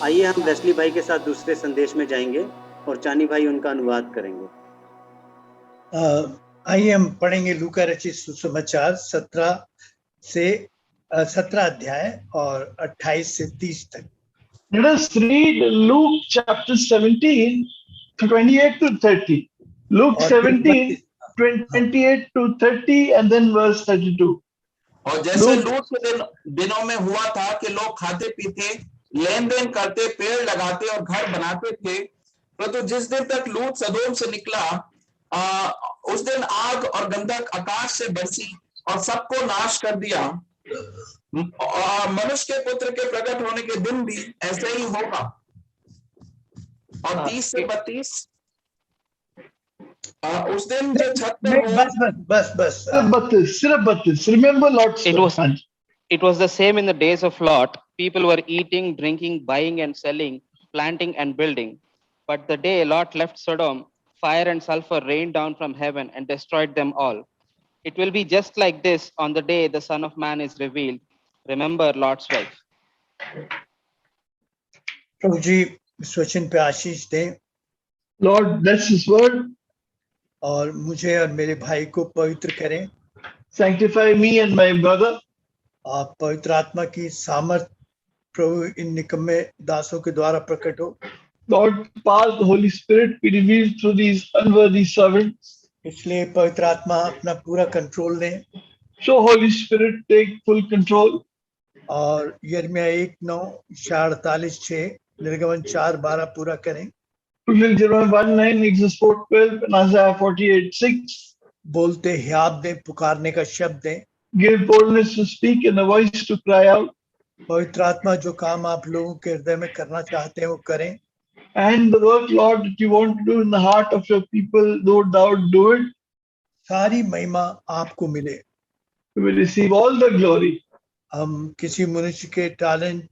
आइए हम लेस्ली भाई के साथ दूसरे संदेश में जाएंगे और चानी भाई उनका अनुवाद करेंगे। आइए हम पढ़ेंगे लूका रचित सुसमाचार 17 अध्याय और 28 से 30 तक। Let us read Luke chapter 17, 28 to 30. Luke और 17, 28 to 30 and then verse 32. और जैसे लूत के दिनों में हुआ था कि लोग खाते पीते, लेन देन करते, पेड़ लगाते और घर बनाते थे, परंतु जिस दिन तक लूत सदोम से निकला, उस दिन आग और गंधक आकाश से बरसी और सबको नाश कर दिया। मनुष्य के पुत्र के प्रकट होने के दिन भी ऐसे ही होगा। और 30 से 32 उस दिन जो छत पर सिर्फ 32 Remember Lot's It was the same in the days of Lot. People were eating, drinking, buying and selling, planting and building. But the day Lot left Sodom, fire and sulfur rained down from heaven and destroyed them all. It will be just like this on the day the Son of Man is revealed. Remember Lot's wife. प्रभु जी इस वचन पे आशीष दें। Lord bless His word. और मुझे और मेरे भाई को पवित्र करें। Sanctify me and my brother. आप पवित्र आत्मा की सामर्थ प्रभु इन निकम्मे दासों के द्वारा प्रकट हो। Lord, power the Holy Spirit be revealed through these unworthy servants. इसलिए पवित्र आत्मा अपना पूरा कंट्रोल लें। So Holy Spirit take full control. और यिर्मयाह 1:9, इशाया 48:6, निर्गमन 4:12 पूरा करें। Jeremiah 1:9, Exodus 4:12, and Isaiah 48:6. बोलते हियाब दें, पुकारने का शब्द दें। Give boldness to speak and a voice to cry out. पवित्र आत्मा जो काम आप लोगों के हृदय में करना चाहते हैं वो करें। And the work, Lord, that you want to do in the heart of your people, no doubt do it. सारी महिमा आपको मिले। We will receive all the glory. हम किसी मनुष्य के टैलेंट,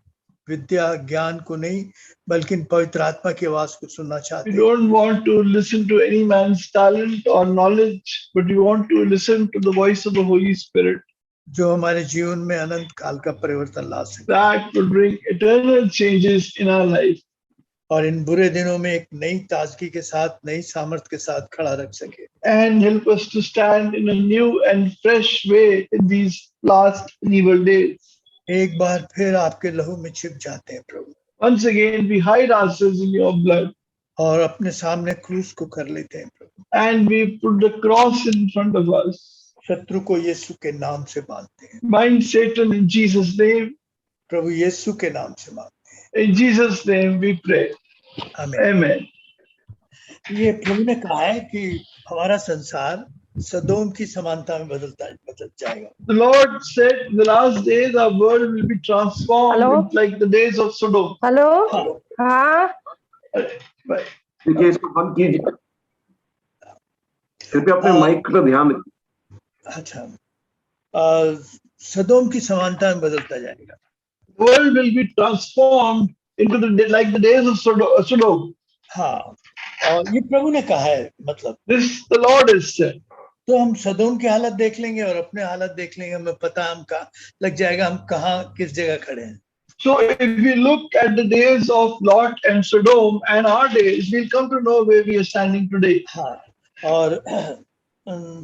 विद्या, ज्ञान को नहीं, बल्कि पवित्र आत्मा की आवाज को सुनना चाहते हैं। We don't want to listen to any man's talent or knowledge, but we want to listen to the voice of the Holy Spirit. जो हमारे जीवन में अनंत काल का परिवर्तन ला सके। That will bring eternal changes in our life. और इन बुरे दिनों में एक नई ताजगी के साथ, नई सामर्थ के साथ खड़ा रख सके। And help us to stand in a new and fresh way in these last and evil days. एक बार फिर आपके लहू में छिप जाते हैं प्रभु। Once again we hide ourselves in your blood. और अपने सामने क्रूस को कर लेते हैं प्रभु। And we put the cross in front of us. शत्रु को यीशु के नाम से बांधते हैं। Bind Satan in Jesus' name. प्रभु यीशु के नाम से बांधते हैं। In Jesus' name we pray. Amen. ये प्रभु ने कहा है कि हमारा संसार सदोम की समानता में बदल जाएगा। The Lord said, in the last days our world will be transformed like the days of Sodom. Hello हाँ देखिए इसको बंद कीजिए, कृपया अपने माइक पर ध्यान दीजिए। अच्छा, सदोम की समानता में बदलता जाएगा। The world will be transformed into like the days of Sodom. हाँ, और ये प्रभु ने कहा है, मतलब This the Lord has said. तो हम सदोम की हालत देख लेंगे और अपने हालत देख लेंगे, हमें पता हम कहाँ लग जाएगा, हम कहाँ किस जगह खड़े हैं। So if we look at the days of Lot and Sodom and our days, we'll come to know where we are standing today. हाँ, और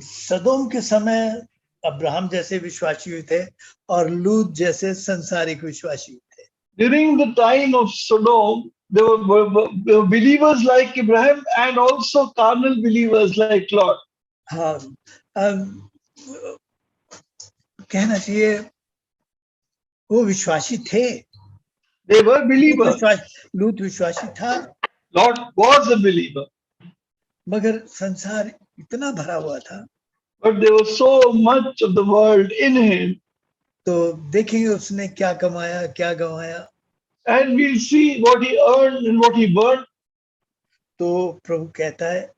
सदोम के समय अब्राहम जैसे विश्वासी हुए थे और लूत जैसे संसारिक विश्वासी हुए थे। During the time of Sodom, there were believers like Abraham and also carnal believers like Lot. हाँ, कहना चाहिए वो विश्वासी थे। They were believers. लूत विश्वासी था। Lot was a believer. मगर संसार इतना भरा हुआ था। But there was so much of the world in him. तो देखेंगे उसने क्या कमाया, क्या गंवाया। And we'll see what he earned and what he burned. तो प्रभु कहता है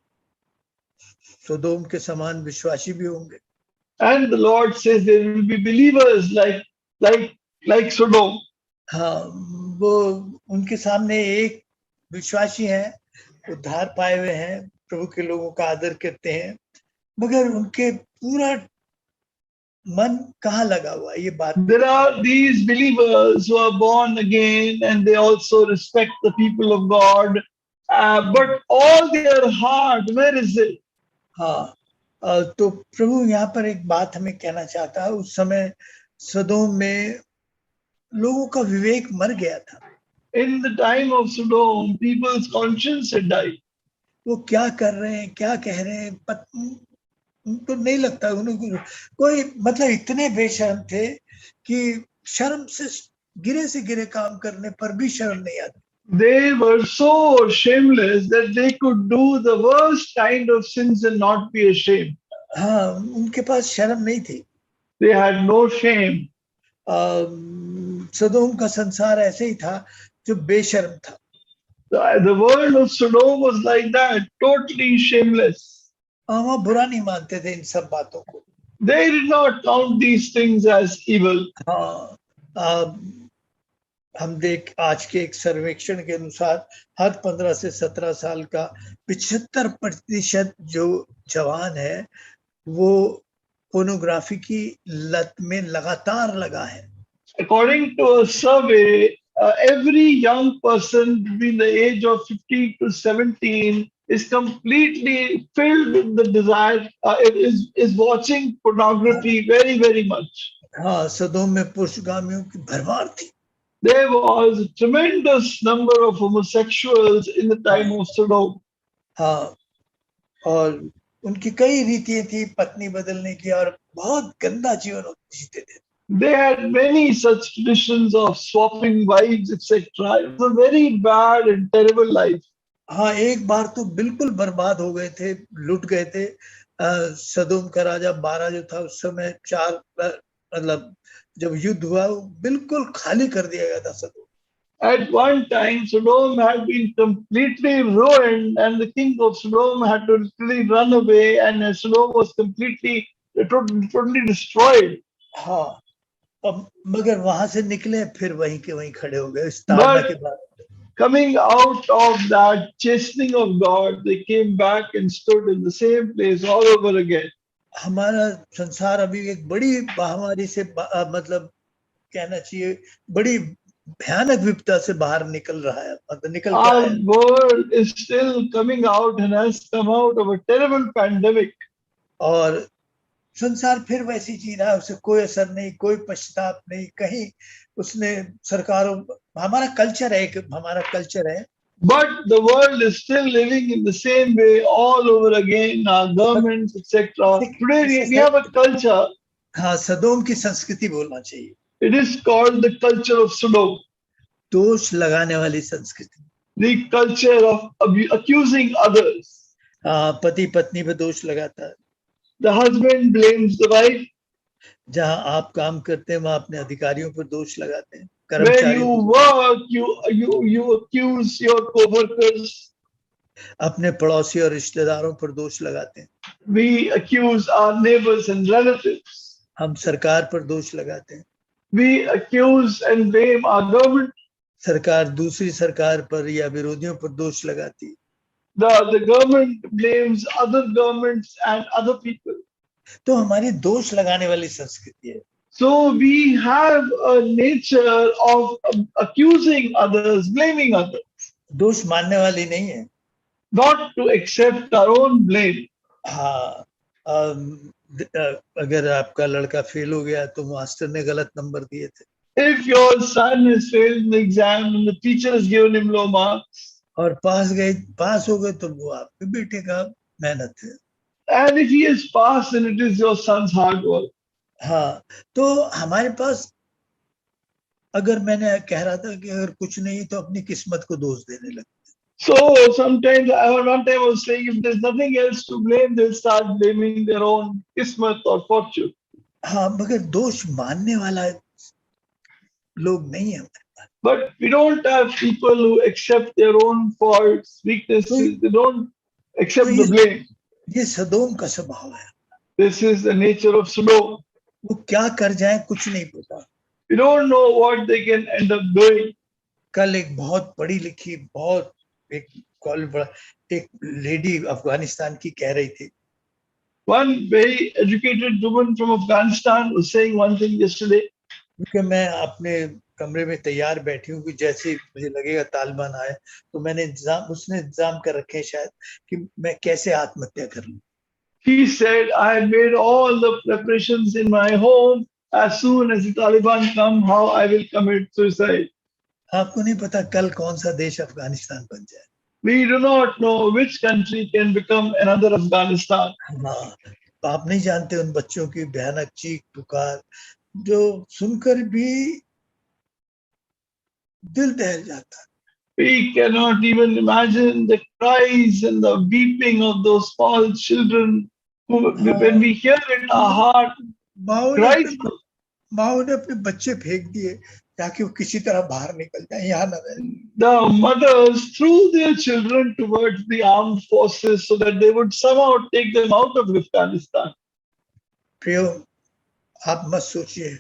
सदोम के समान विश्वासी भी होंगे। And the Lord says there will be believers like Sodom. हाँ, वो उनके सामने एक विश्वासी हैं, उद्धार पाए हुए हैं, प्रभु के लोगों का आदर करते हैं, मगर उनके पूरा मन कहाँ लगा हुआ है, ये बात। There are these believers who are born again and they also respect the people of God, but all their heart, where is it? हाँ, तो प्रभु यहाँ पर एक बात हमें कहना चाहता है। उस समय सदोम में लोगों का विवेक मर गया था। In the time of Sodom, people's conscience had died. वो क्या कर रहे हैं, क्या कह रहे हैं, उनको नहीं लगता। उनको कोई मतलब इतने बेशर्म थे कि शर्म से गिरे काम करने पर भी शर्म नहीं आती। They were so shameless that they could do the worst kind of sins and not be ashamed. हाँ, उनके पास शर्म नहीं थी। They had no shame. सदोम का संसार ऐसे ही था जो बेशर्म था। The world of Sodom was like that, totally shameless. वहाँ बुरा नहीं मानते थे इन सब बातों को। They did not count these things as evil. हाँ, हम आज के एक सर्वेक्षण के अनुसार हर 15 से 17 साल का 75% जो जवान है वो पोर्नोग्राफी की लत में लगातार लगा है। According to a survey, every young person between the age of 15 to 17 is completely filled with the desire, is watching pornography very, very much. हाँ, सदोम में पुरुषगामियों की भरमार थी। There was a tremendous number of homosexuals in the time of Sodom. हाँ, और उनकी कई रीतियां थी पत्नी बदलने की और बहुत गंदा जीवन जीते थे। They had many such traditions of swapping wives, etc. It was a very bad and terrible life. हाँ, एक बार तो बिल्कुल बर्बाद हो गए थे, लुट गए थे। सदोम का राजा 12 जो था उस समय 4 मतलब जब युद्ध हुआ बिल्कुल खाली कर दिया गया था सदोम। At one time, Sodom had been completely ruined, and the king of Sodom had to literally run away, and Sodom was completely, totally destroyed. हाँ, अब मगर वहां से निकले फिर वहीं के वहीं खड़े हो गए इस ताड़ना के बाद। Coming out of that chastening of God, they came back and stood in the same place all over again. हमारा संसार अभी एक बड़ी महामारी से मतलब कहना चाहिए बड़ी भयानक विपदा से बाहर निकल रहा है, मतलब निकल के आया। Our world is still coming out and has come out of a terrible pandemic. और संसार फिर वैसी जी रहा है, उसे कोई असर नहीं, कोई पश्चाताप नहीं, कहीं उसने सरकारों, हमारा कल्चर है, हमारा कल्चर है। But the world is still living in the same way all over again. Our governments, etc. Today we have a culture. हाँ, सदोम की संस्कृति बोलना चाहिए। It is called the culture of Sodom. दोष लगाने वाली संस्कृति। The culture of accusing others. हाँ, पति पत्नी पे दोष लगाता है। The husband blames the wife. जहाँ आप काम करते हैं वहाँ अपने अधिकारियों पर दोष लगाते हैं। Where you work, you accuse your co-workers. अपने पड़ोसी और रिश्तेदारों पर दोष लगाते हैं। We accuse our neighbors and relatives. हम सरकार पर दोष लगाते हैं। We accuse and blame our government. सरकार दूसरी सरकार पर या विरोधियों पर दोष लगाती है। The government blames other governments and other people. तो हमारी दोष लगाने वाली संस्कृति है। So we have a nature of accusing others, blaming others. दोष मानने वाली नहीं है। Not to accept our own blame. हाँ, अगर आपका लड़का फेल हो गया तो मास्टर ने गलत नंबर दिए थे। If your son has failed in the exam and the teacher has given him low marks. और पास हो गए तो वो आपके बेटे का मेहनत है। And if he is passed, then it is your son's hard work. हाँ, तो हमारे पास अगर मैंने कह रहा था कि अगर कुछ नहीं तो अपनी किस्मत को दोष देने लगते। So sometimes, one time I was saying, if there's nothing else to blame, they'll start blaming their own kismat or fortune. हाँ, मगर दोष मानने वाला लोग नहीं है। But we don't have people who accept their own faults, weaknesses. They don't accept the blame. ये सदोम का स्वभाव है। This is the nature of Sodom. वो क्या कर जाए कुछ नहीं पता। We don't know what they can end up doing. कल एक बहुत पढ़ी लिखी एक लेडी अफगानिस्तान की कह रही थी, One very educated woman from Afghanistan was saying one thing yesterday. क्योंकि मैं अपने कमरे में तैयार बैठी हूँ कि जैसे ही मुझे लगेगा तालिबान आए तो उसने इंतजाम कर रखे हैं शायद कि मैं कैसे आत्महत्या कर लूं। She said, I have made all the preparations in my home. As soon as the Taliban come, how I will commit suicide. आपको नहीं पता कल कौन सा देश अफगानिस्तान बन जाए। We do not know which country can become another Afghanistan. हाँ, तो आप नहीं जानते उन बच्चों की भयानक चीख पुकार जो सुनकर भी दिल दहल जाता है। We cannot even imagine the cries and the weeping of those small children. When we hear it, our heart cries. माओ ने अपने बच्चे फेंक दिए ताकि वो किसी तरह बाहर निकल जाए, यहाँ न रहे। The mothers threw their children towards the armed forces so that they would somehow take them out of Afghanistan. प्रियो, आप मत सोचिए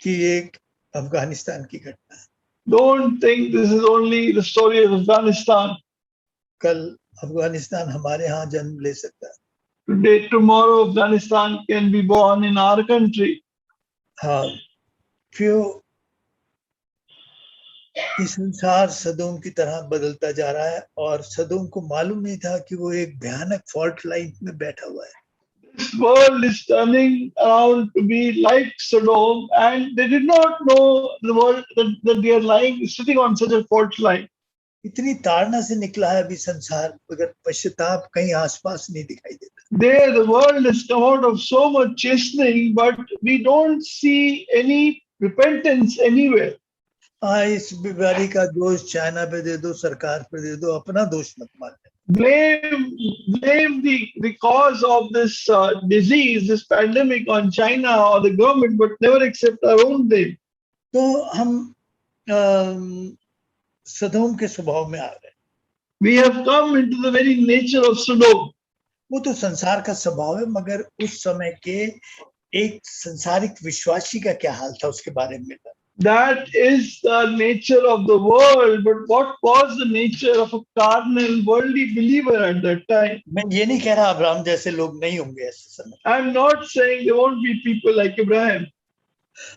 कि एक अफगानिस्तान की घटना है। Don't think this is only the story of Afghanistan. कल अफगानिस्तान हमारे यहाँ जन्म ले सकता है। Today, tomorrow, Afghanistan can be born in our country. हाँ, प्रियो, ये संसार सदोम की तरह बदलता जा रहा है और सदोम को मालूम नहीं था कि वो एक भयानक फॉल्ट लाइन में बैठा हुआ है। This world is turning around to be like Sodom, and they did not know the world that they are sitting on such a fault line. इतनी ताड़ना से निकला है अभी संसार, मगर पश्चाताप कहीं आसपास नहीं दिखाई देता। There, the world has come out of so much chastening, but we don't see any repentance anywhere. हाँ, इस बीमारी का दोष चाइना पे दे दो, सरकार पे दे दो, अपना दोष मत मानना। Blame the cause of this disease, this pandemic, on China or the government, but never accept our own blame. तो हम सदोम के स्वभाव में आ गए। We have come into the very nature of Sodom. वो तो संसार का स्वभाव है, मगर उस समय के एक संसारिक विश्वासी का क्या हाल था उसके बारे में। That is the nature of the world, but what was the nature of a carnal, worldly believer at that time? मैं ये नहीं कह रहा अब्राहम जैसे लोग नहीं होंगे ऐसे समय। I'm not saying there won't be people like Abraham.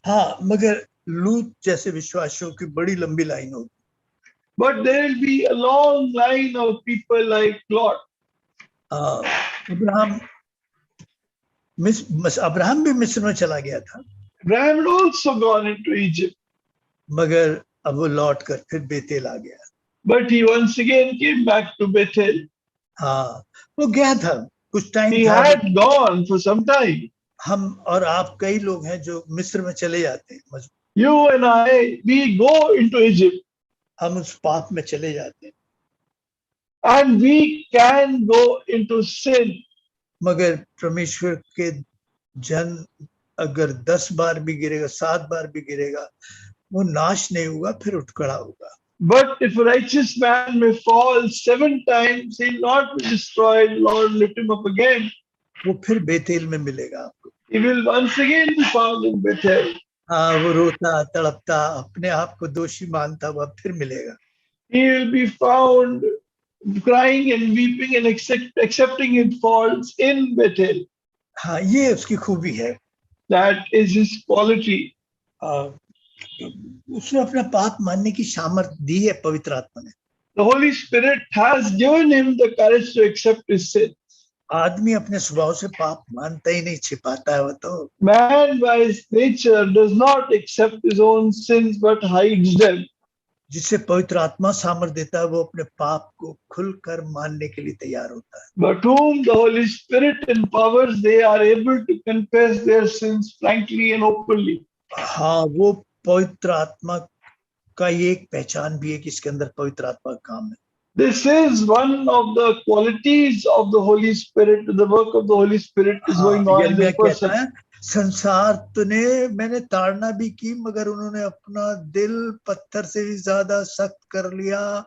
हाँ, मगर लूत जैसे विश्वासियों की बड़ी लंबी लाइन होगी। But there will be a long line of people like Lot. Abraham भी मिस्र में चला गया था। Abraham had also gone into Egypt. मगर अब वो लौट कर फिर बेतेल आ गया। But he once again came back to Bethel. हाँ, वो गया था कुछ time. He had gone for some time. हम और आप कई लोग हैं जो मिस्र में चले जाते हैं। You and I, we go into Egypt. हम उस पाप में चले जाते हैं। And we can go into sin. मगर परमेश्वर के जन अगर 10 बार भी गिरेगा, 7 बार भी गिरेगा, वो नाश नहीं होगा, फिर उठ खड़ा होगा। But if a righteous man may fall 7 times, he will not be destroyed. Lord, lift him up again. वो फिर बेतेल में मिलेगा आपको। He will once again be found in Bethel. हाँ, वो रोता तड़पता अपने आप को दोषी मानता हुआ फिर मिलेगा। He will be found crying and weeping and accepting his faults in Bethel. हाँ, ये उसकी खूबी है। That is his quality. उसने अपना पाप मानने की सामर्थ दी है पवित्र आत्मा ने। The Holy Spirit has given him the courage to accept his sin. आदमी अपने स्वभाव से पाप मानता ही नहीं, छिपाता है वो तो। Man by his nature does not accept his own sins but hides them. जिससे पवित्र आत्मा सामर्थ देता है, वो अपने पाप को खुलकर मानने के लिए तैयार होता है। But whom the Holy Spirit empowers, they are able to confess their sins frankly and openly. हाँ, वो पवित्र आत्मा का ये एक पहचान भी है कि इसके अंदर पवित्र आत्मा का काम है। This is one of the qualities of the Holy Spirit. The work of the Holy Spirit is going on in the person. संसार तूने मैंने ताड़ना भी की, मगर उन्होंने अपना दिल पत्थर से भी ज्यादा सख्त कर लिया।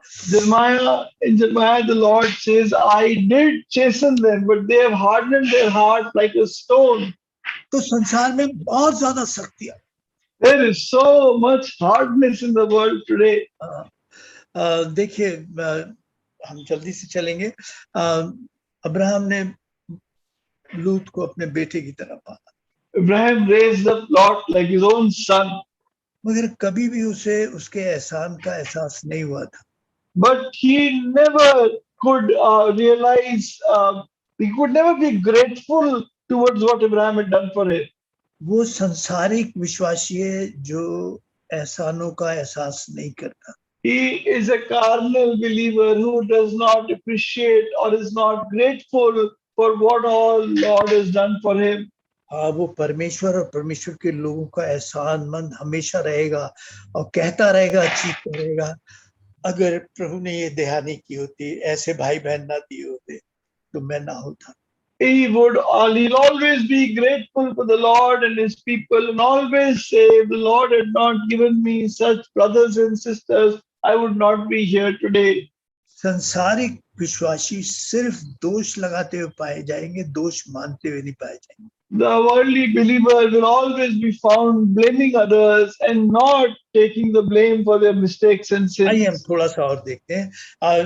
In Jeremiah, the Lord says, I did chasten them, but they have hardened their heart like a stone. तो संसार में बहुत ज्यादा सख्तियां। There is so much hardness in the world today. देखिए, हम जल्दी से चलेंगे। अब्राहम ने लूत को अपने बेटे की तरह पाला, Abraham raised up Lot like his own son, मगर कभी भी उसे उसके एहसान का एहसास नहीं हुआ था. but he never could realize, he could never be grateful towards what Abraham had done for him. वो संसारिक विश्वासी है जो एहसानों का एहसास नहीं करता. He is a carnal believer who does not appreciate or is not grateful for what all Lord has done for him. हाँ, वो परमेश्वर और परमेश्वर के लोगों का एहसानमंद हमेशा रहेगा और कहता रहेगा, चीखता रहेगा, अगर प्रभु ने ये दया नहीं की होती, ऐसे भाई बहन ना दिए होते, तो मैं ना होता. He'll always be grateful for the Lord and his people and always say, if the Lord had not given me such brothers and sisters, I would not be here today. संसारिक विश्वासी सिर्फ दोष लगाते हुए पाए जाएंगे, दोष मानते हुए नहीं पाए जाएंगे. The worldly believer will always be found blaming others and not taking the blame for their mistakes and आइए हम sins. थोड़ा सा और देखते हैं.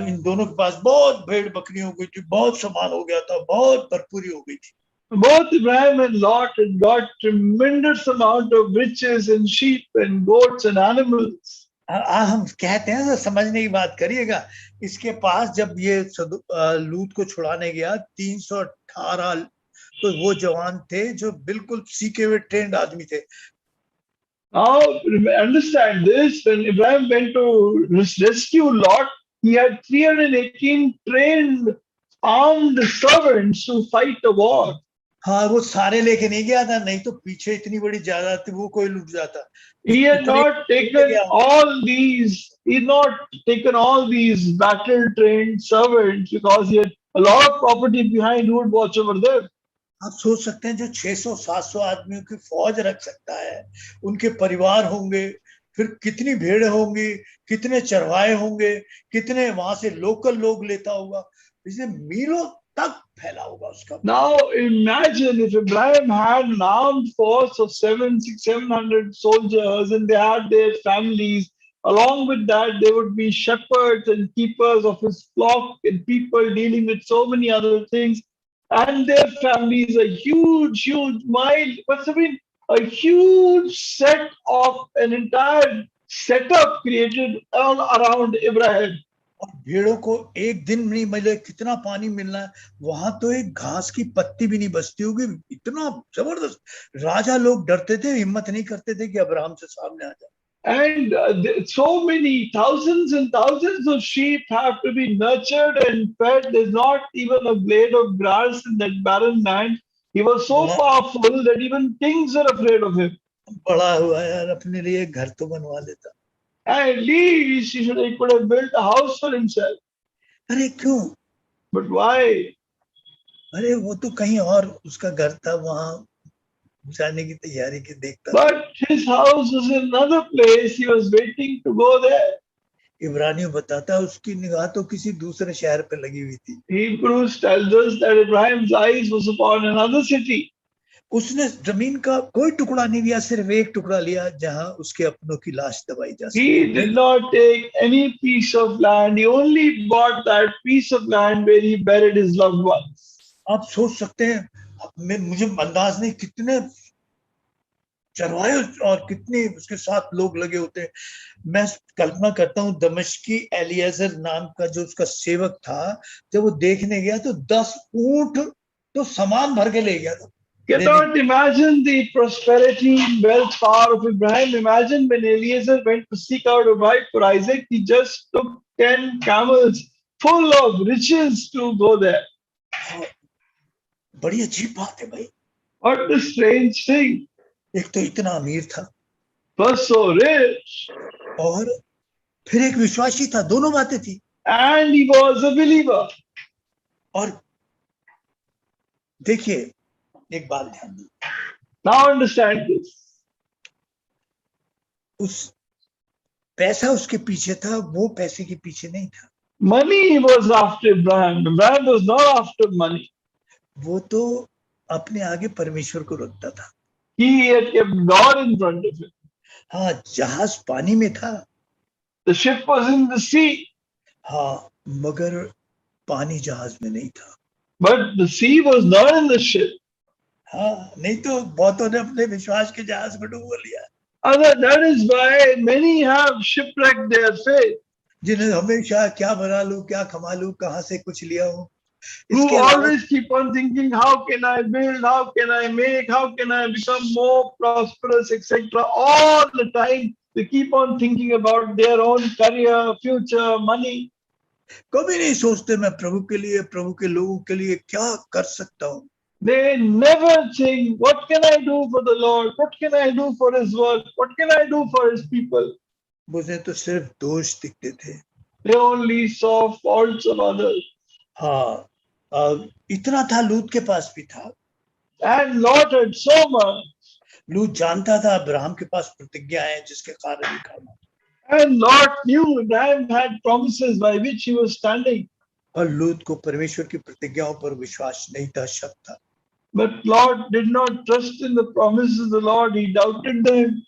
इन दोनों के पास बहुत भेड़ बकरी हो गई थी, बहुत सामान हो गया था, बहुत भरपूरी हो गई थी. Both Abraham and Lot had got tremendous amount of riches and sheep and goats and animals. हम कहते हैं तो समझने की बात करिएगा. इसके पास जब ये लूत को छुड़ाने गया 318 तो वो जवान थे जो बिल्कुल सीखे हुए ट्रेंड आदमी थे. Now understand this, when Abraham went to rescue Lot, he had 318 trained armed servants to fight a war. हाँ, वो सारे लेके नहीं गया था, नहीं तो पीछे इतनी बड़ी जायदाद थी, वो कोई लूट जाता. He had not taken all these battle trained servants because he had a lot of property behind who would watch over them. आप सोच सकते हैं जो 600-700 आदमियों की फौज रख सकता है, उनके परिवार होंगे, फिर कितनी भेड़ें होंगी, कितने चरवाहे होंगे, कितने वहां से लोकल लोग लेता होगा, इसलिए मीलों तक फैला होगा उसका. Now imagine if Abraham had an armed force of 700 soldiers and they had their families. Along with that, there would be shepherds and keepers of his flock and people dealing with so many other things. And their families, a huge must have been a huge set of an entire setup created all around Abraham. और भेड़ों को एक दिन नहीं मिले, कितना पानी मिलना है, वहां तो एक घास की पत्ती भी नहीं बचती होगी, इतना जबरदस्त. राजा लोग डरते थे, हिम्मत नहीं करते थे कि अब्राहम से सामने आ जाए. And so many thousands and thousands of sheep have to be nurtured and fed. There's not even a blade of grass in that barren land. He was so powerful that even kings are afraid of him. बड़ा हुआ यार, अपने लिए घर तो बनवा लेता. At least he could have built a house for himself. अरे क्यों? But why? अरे वो तो कहीं और उसका घर था, वहां जाने की तैयारी की देखता. But his house was in another place. He was waiting to go there. इब्रानियों बताता है उसकी निगाह तो किसी दूसरे शहर पे लगी हुई थी. Hebrews tells us that Abraham's eyes was upon another city. उसने जमीन का कोई टुकड़ा नहीं लिया, सिर्फ एक टुकड़ा लिया जहां उसके अपनों की लाश दबाई जा सके. He did not take any piece of land. He only bought that piece of land where he buried his loved ones. आप सोच सकते हैं, मुझे अंदाज नहीं कितने चरवाहे और कितने उसके साथ लोग लगे होते हैं. मैं कल्पना करता हूँ दमिश्की एलिएजर नाम का जो उसका सेवक था, जब वो देखने गया तो 10 ऊंट तो सामान भर के ले गया था. Cannot imagine the prosperity and wealth power of Abraham. Imagine when Eliezer went to seek out a wife for Isaac, he just took 10 camels full of riches to go there. बड़ी अजीब बात है भाई. What a strange thing. एक तो इतना अमीर था, Was so rich, और फिर एक विश्वासी था, दोनों बातें थी. and he was a believer. और देखिए एक बात ध्यान दो, Now understand this. उस पैसा उसके पीछे था, वो पैसे के पीछे नहीं था. Money was after Abraham. Abraham was not after money. वो तो अपने आगे परमेश्वर को रखता था. He had kept God in front of him. हाँ, जहाज पानी में था. The ship was in the sea. हाँ, मगर पानी जहाज में नहीं था. But the sea was not in the ship. हाँ, नहीं तो बहुतों ने अपने विश्वास के जहाज में डुबो लिया, That is why many have shipwrecked their faith, जिन्हें हमेशा क्या बना लूं, क्या कमा लूं, कहाँ से कुछ लिया हूं. who इसके अलावा always keep on thinking, how can I build, how can I make, how can I become more prosperous, etc. All the time they keep on thinking about their own career, future, money. कभी नहीं सोचते मैं प्रभु के लिए, प्रभु के लोगों के लिए क्या कर सकता हूँ. They never think, what can I do for the Lord? What can I do for His work? What can I do for His people? मुझे तो सिर्फ दोष दिखते थे. They only saw faults of others. हाँ, इतना था, लूत के पास भी था. And Lot had so much. लूत जानता था अब्राहम के पास प्रतिज्ञा है जिसके कारण ये काम होता. And Lot knew Abraham had promises by which he was standing. और लूत को परमेश्वर की प्रतिज्ञाओं पर विश्वास नहीं था, शक था. But Lot did not trust in the promises of the Lord. He doubted them.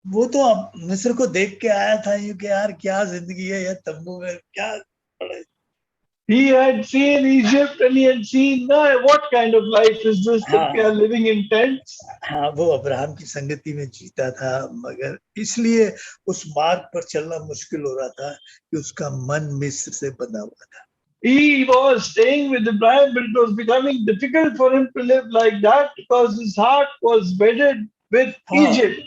वो तो अब मिस्र को देख के आया था, यूं कि यार क्या जिंदगी है, यह तंबू में क्या पड़े. He had seen Egypt and he had seen, no, what kind of life is this that we are living in tents? हाँ, वो अब्राहम की संगति में जीता था, मगर इसलिए उस मार्ग पर चलना मुश्किल हो रहा था कि उसका मन मिस्र से बंधा हुआ था. He was staying with Abraham, but it was becoming difficult for him to live like that because his heart was wedded with Egypt.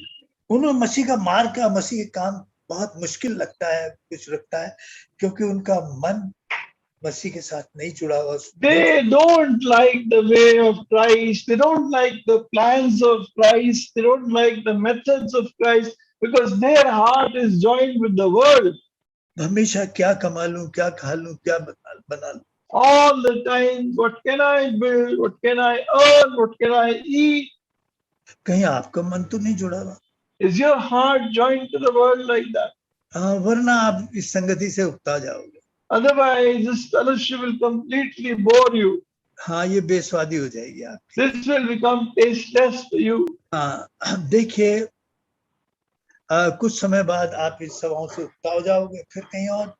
उन्हें मसीह का मार्ग का, मसीह का काम बहुत मुश्किल लगता है, कुछ लगता है, क्योंकि उनका मन मसीह के साथ नहीं जुड़ा हुआ. They don't like the way of Christ. They don't like the plans of Christ. They don't like the methods of Christ because their heart is joined with the world. हमेशा क्या कमा लूं, क्या खा लूं, क्या बना लूं. All the time, what can I build? What can I earn? What can I eat? कहीं आपका मन तो नहीं जुड़ा हुआ? Is your heart joined to the world like that? वरना आप इस संगति से उकता जाओगे. Otherwise, this fellowship will completely bore you. हाँ, ये बेस्वादी हो जाएगी आप. This will become tasteless for you. हाँ, देखिए, कुछ समय बाद आप इस सभाओं से उकता हो जाओगे, फिर कहीं और.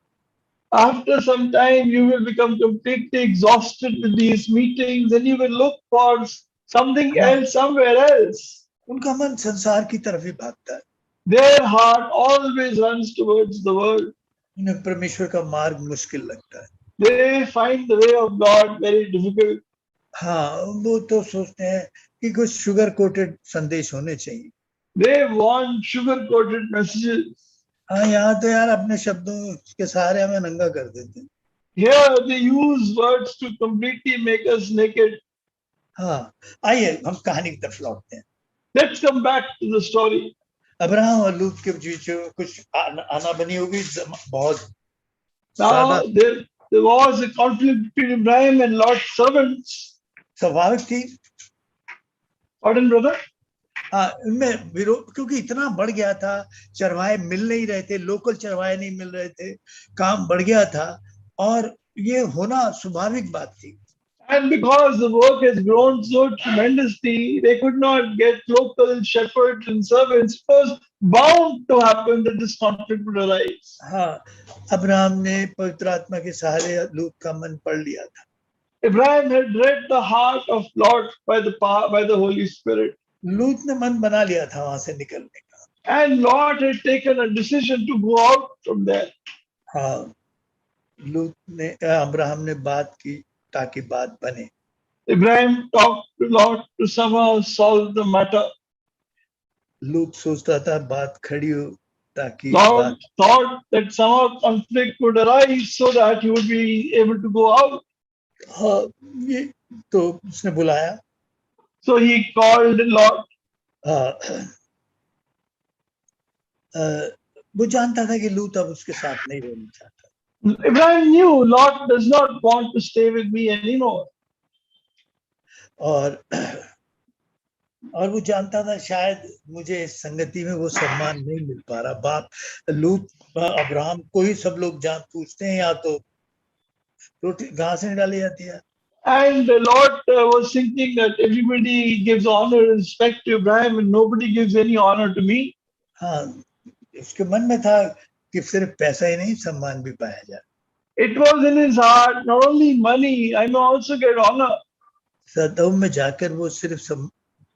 After some time, you will become completely exhausted with these meetings, and you will look for something else somewhere else. उनका मन संसार की तरफ ही भागता है. Their heart always runs towards the world. उन्हें परमेश्वर का मार्ग मुश्किल लगता है. They find the way of God very difficult. हाँ, वो तो सोचते हैं कि कुछ शुगर कोटेड संदेश होने चाहिए. They want sugar-coated messages. हाँ, यहाँ तो यार अपने शब्दों के सहारे हमें नंगा कर देते हैं. Here they use words to completely make us naked. हाँ, आइए हम कहानी की तरफ लौटते हैं. Let's come back to the story. Abraham और लूत के बीच कुछ आना बनी होगी, बहुत Now there was a conflict between Abraham and Lot's servants. स्वाभाविक थी. Pardon, brother? हाँ, इनमें विरोध, क्योंकि इतना बढ़ गया था, चरवाहे मिल नहीं रहे थे, लोकल चरवाहे नहीं मिल रहे थे, काम बढ़ गया था, और ये होना स्वाभाविक बात थी. And because the work has grown so tremendously, they could not get local shepherds and servants. It was bound to happen that this conflict would arise. हाँ, अब्राहम ने पवित्र आत्मा के सहारे लूत का मन पढ़ लिया था. Abraham had read the heart of Lot by the Holy Spirit. लूत ने मन बना लिया था वहां से निकलने का. And Lot had taken a decision to go out from there. हाँ, लूत ने, अब्राहम ने बात की ताकि बात बने. Abraham talked to Lot to somehow solve the matter. लूत सोचता था बात खड़ी हो ताकि Lot thought that somehow conflict would arise so that he would be able to go out. हाँ, ये तो उसने बुलाया. So he called Lot. वो जानता था कि लूत अब उसके साथ नहीं रहना चाहता. Abraham knew Lot does not want to stay with me anymore. और वो जानता था शायद मुझे इस संगति में वो सम्मान नहीं मिल पा रहा. बाप लूत, अब्राहम को ही सब लोग जान पूछते हैं, या तो रोटी घास नहीं डाली जाती है. And Lot was thinking that everybody gives honor and respect to Abraham and nobody gives any honor to me. हाँ, उसके मन में था कि सिर्फ पैसा ही नहीं, सम्मान भी पाया जाए. It was in his heart, not only money, I may also get honor. सदोम में जाकर वो सिर्फ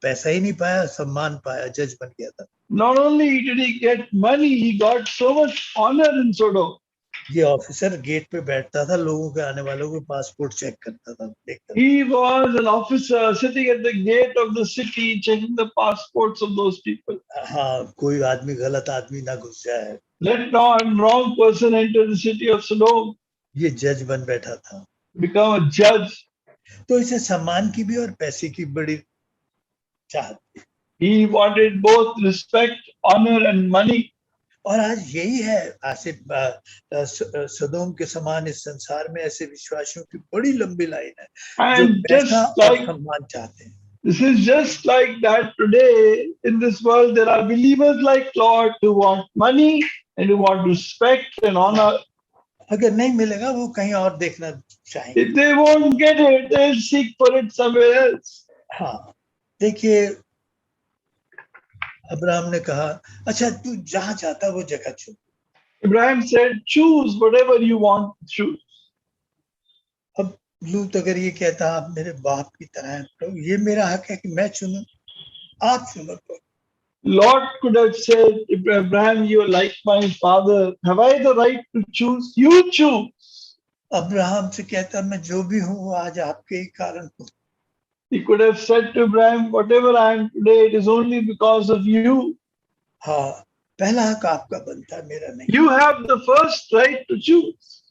पैसा ही नहीं पाया, सम्मान पाया, जज बन गया था। Not only did he get money, he got so much honor in Sodom. ये ऑफिसर गेट पे बैठता था, लोगों के आने वालों को पासपोर्ट चेक करता था, देखता था। He was an officer sitting at the gate of the city, checking the passports of those people. हाँ, कोई आदमी, गलत आदमी ना घुस जाए। Let not a wrong person enter the city of Sodom, ये जज बन बैठा था। become a judge. तो इसे सम्मान की भी और पैसे की बड़ी चाहत थी। He wanted both respect, honor, and money. और आज यही है, आसिफ, सदोम के समान इस संसार में ऐसे विश्वासियों की बड़ी लंबी लाइन है जो And पैसा just और like सम्मान चाहते हैं। this is just like that today in this world, there are believers like Lord who want money and who want respect and honor. अगर नहीं मिलेगा वो कहीं और देखना चाहेंगे। If they won't get it, they'll seek for it somewhere else. हाँ, देखिए, अब्राहम ने कहा, अच्छा तू जहां चाहता वो जगह चुन। Abraham said, choose whatever you want to choose. अब लूत अगर ये कहता आप मेरे बाप की तरह हैं, तो ये मेरा हक है कि मैं चुनूं, आप चुनो। तो Lot could have said, Abraham, you are like my father. Have I the right to choose? You choose. Abraham से कहता मैं जो भी हूँ वो आज आपके ही कारण हूँ। He could have said to Abraham, whatever I am today, it is only because of you. हाँ, पहला हक आपका बनता है, मेरा नहीं। You have the first right to choose.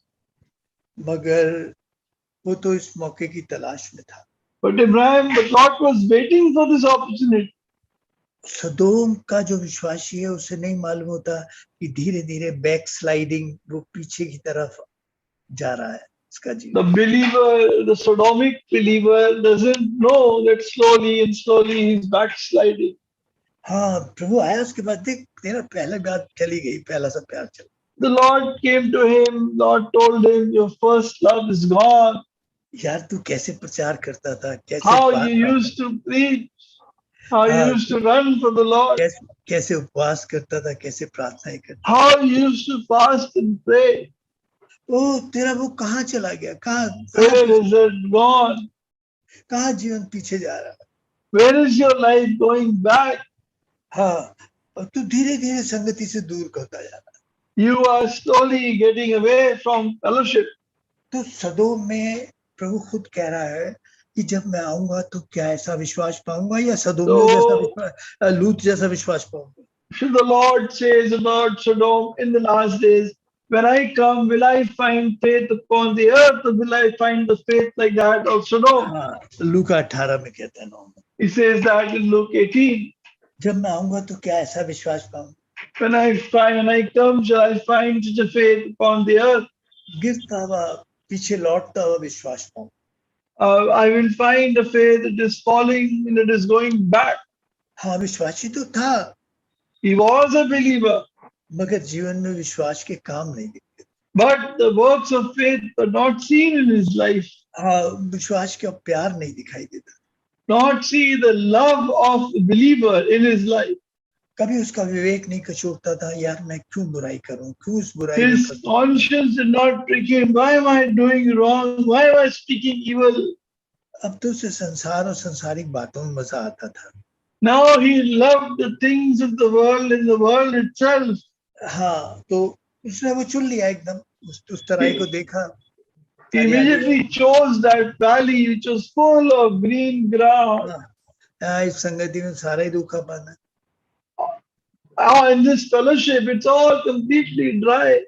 मगर वो तो इस मौके की तलाश में था। But Lot was waiting for this opportunity. सदोम का जो विश्वासी है उसे नहीं मालूम होता कि धीरे धीरे बैक स्लाइडिंग, वो पीछे की तरफ जा रहा है इसका जीवन। The believer, the Sodomic believer, doesn't know that slowly and slowly he's backsliding. हाँ, प्रभु आया, उसके बाद देख तेरा पहला बात चली गई, पहला सा प्यार चला। The Lord came to him. Lord told him, your first love is gone. यार तू कैसे प्रचार करता था, कैसे How बात you used to preach, how you used to run for the Lord, कैसे उपवास करता था, कैसे प्रार्थनाएं करता। how you used to fast and pray. ओ तेरा वो कहाँ चला गया, Where is it gone? कहाँ जीवन पीछे जा रहा है। Where is your life going back? हाँ, और तू धीरे धीरे संगति से दूर करता जा रहा है। You are slowly getting away from fellowship. तो सदोम में प्रभु खुद कह रहा है कि जब मैं आऊंगा तो क्या ऐसा विश्वास पाऊंगा या सदोमियों जैसा विश्वास, लूत जैसा विश्वास पाऊंगा। So the Lord says about Sodom in the last days, when I come, will I find faith upon the earth, or will I find the faith like that of Sodom? हाँ, लूका 18 में कहता है 9 में। He says that in Luke 18. जब मैं आऊंगा तो क्या ऐसा विश्वास पाऊंगा। When I come, shall I find such a faith upon the earth? गिरता हुआ, पीछे लौटता हुआ विश्वास पाऊंगा। I will find a faith that is falling and it is going back. हाँ, विश्वासी तो था, He was a believer, मगर जीवन में विश्वास के काम नहीं दिखते। but the works of faith were not seen in his life. हाँ, विश्वास का प्यार नहीं दिखाई देता। Not see the love of the believer in his life. कभी उसका विवेक नहीं कचोटता था, यार मैं क्यों बुराई करूं, क्यों इस बुराई में His फंसूं? conscience did not prick him. Why am I doing wrong? Why am I speaking evil? अब तो उसे संसार और संसारिक बातों में मजा आता था। Now he loved the things of the world and the world itself. हाँ, तो उसने वो चुन लिया एकदम, उस तराई को देखा। He immediately chose that valley which was full of green ground. हाँ, इस संगति में सारा ही रूखापन है। In this fellowship, it's all completely dry.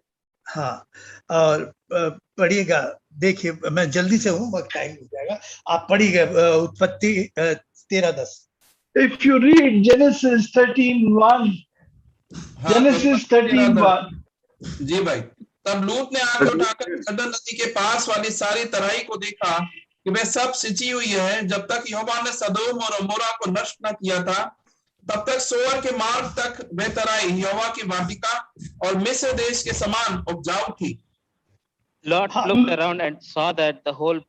हाँ, और पढ़िएगा, देखिए मैं जल्दी से हूँ, वक्त टाइम हो जाएगा, आप पढ़िएगा उत्पत्ति 13:10। If you read Genesis 13:1, Genesis 13:1. जी भाई, तब लूत ने आंखें उठाकर यरदन नदी के पास वाली सारी तराई को देखा कि वे सब सिंची हुई है। जब तक यहोवा ने सदोम और अमोरा को नष्ट न किया था, तब तक सोअर के मार्ग तक वे तराई यहोवा की वाटिका और मिस्र देश के समान उपजाऊ थी। Lot looked around and saw that the whole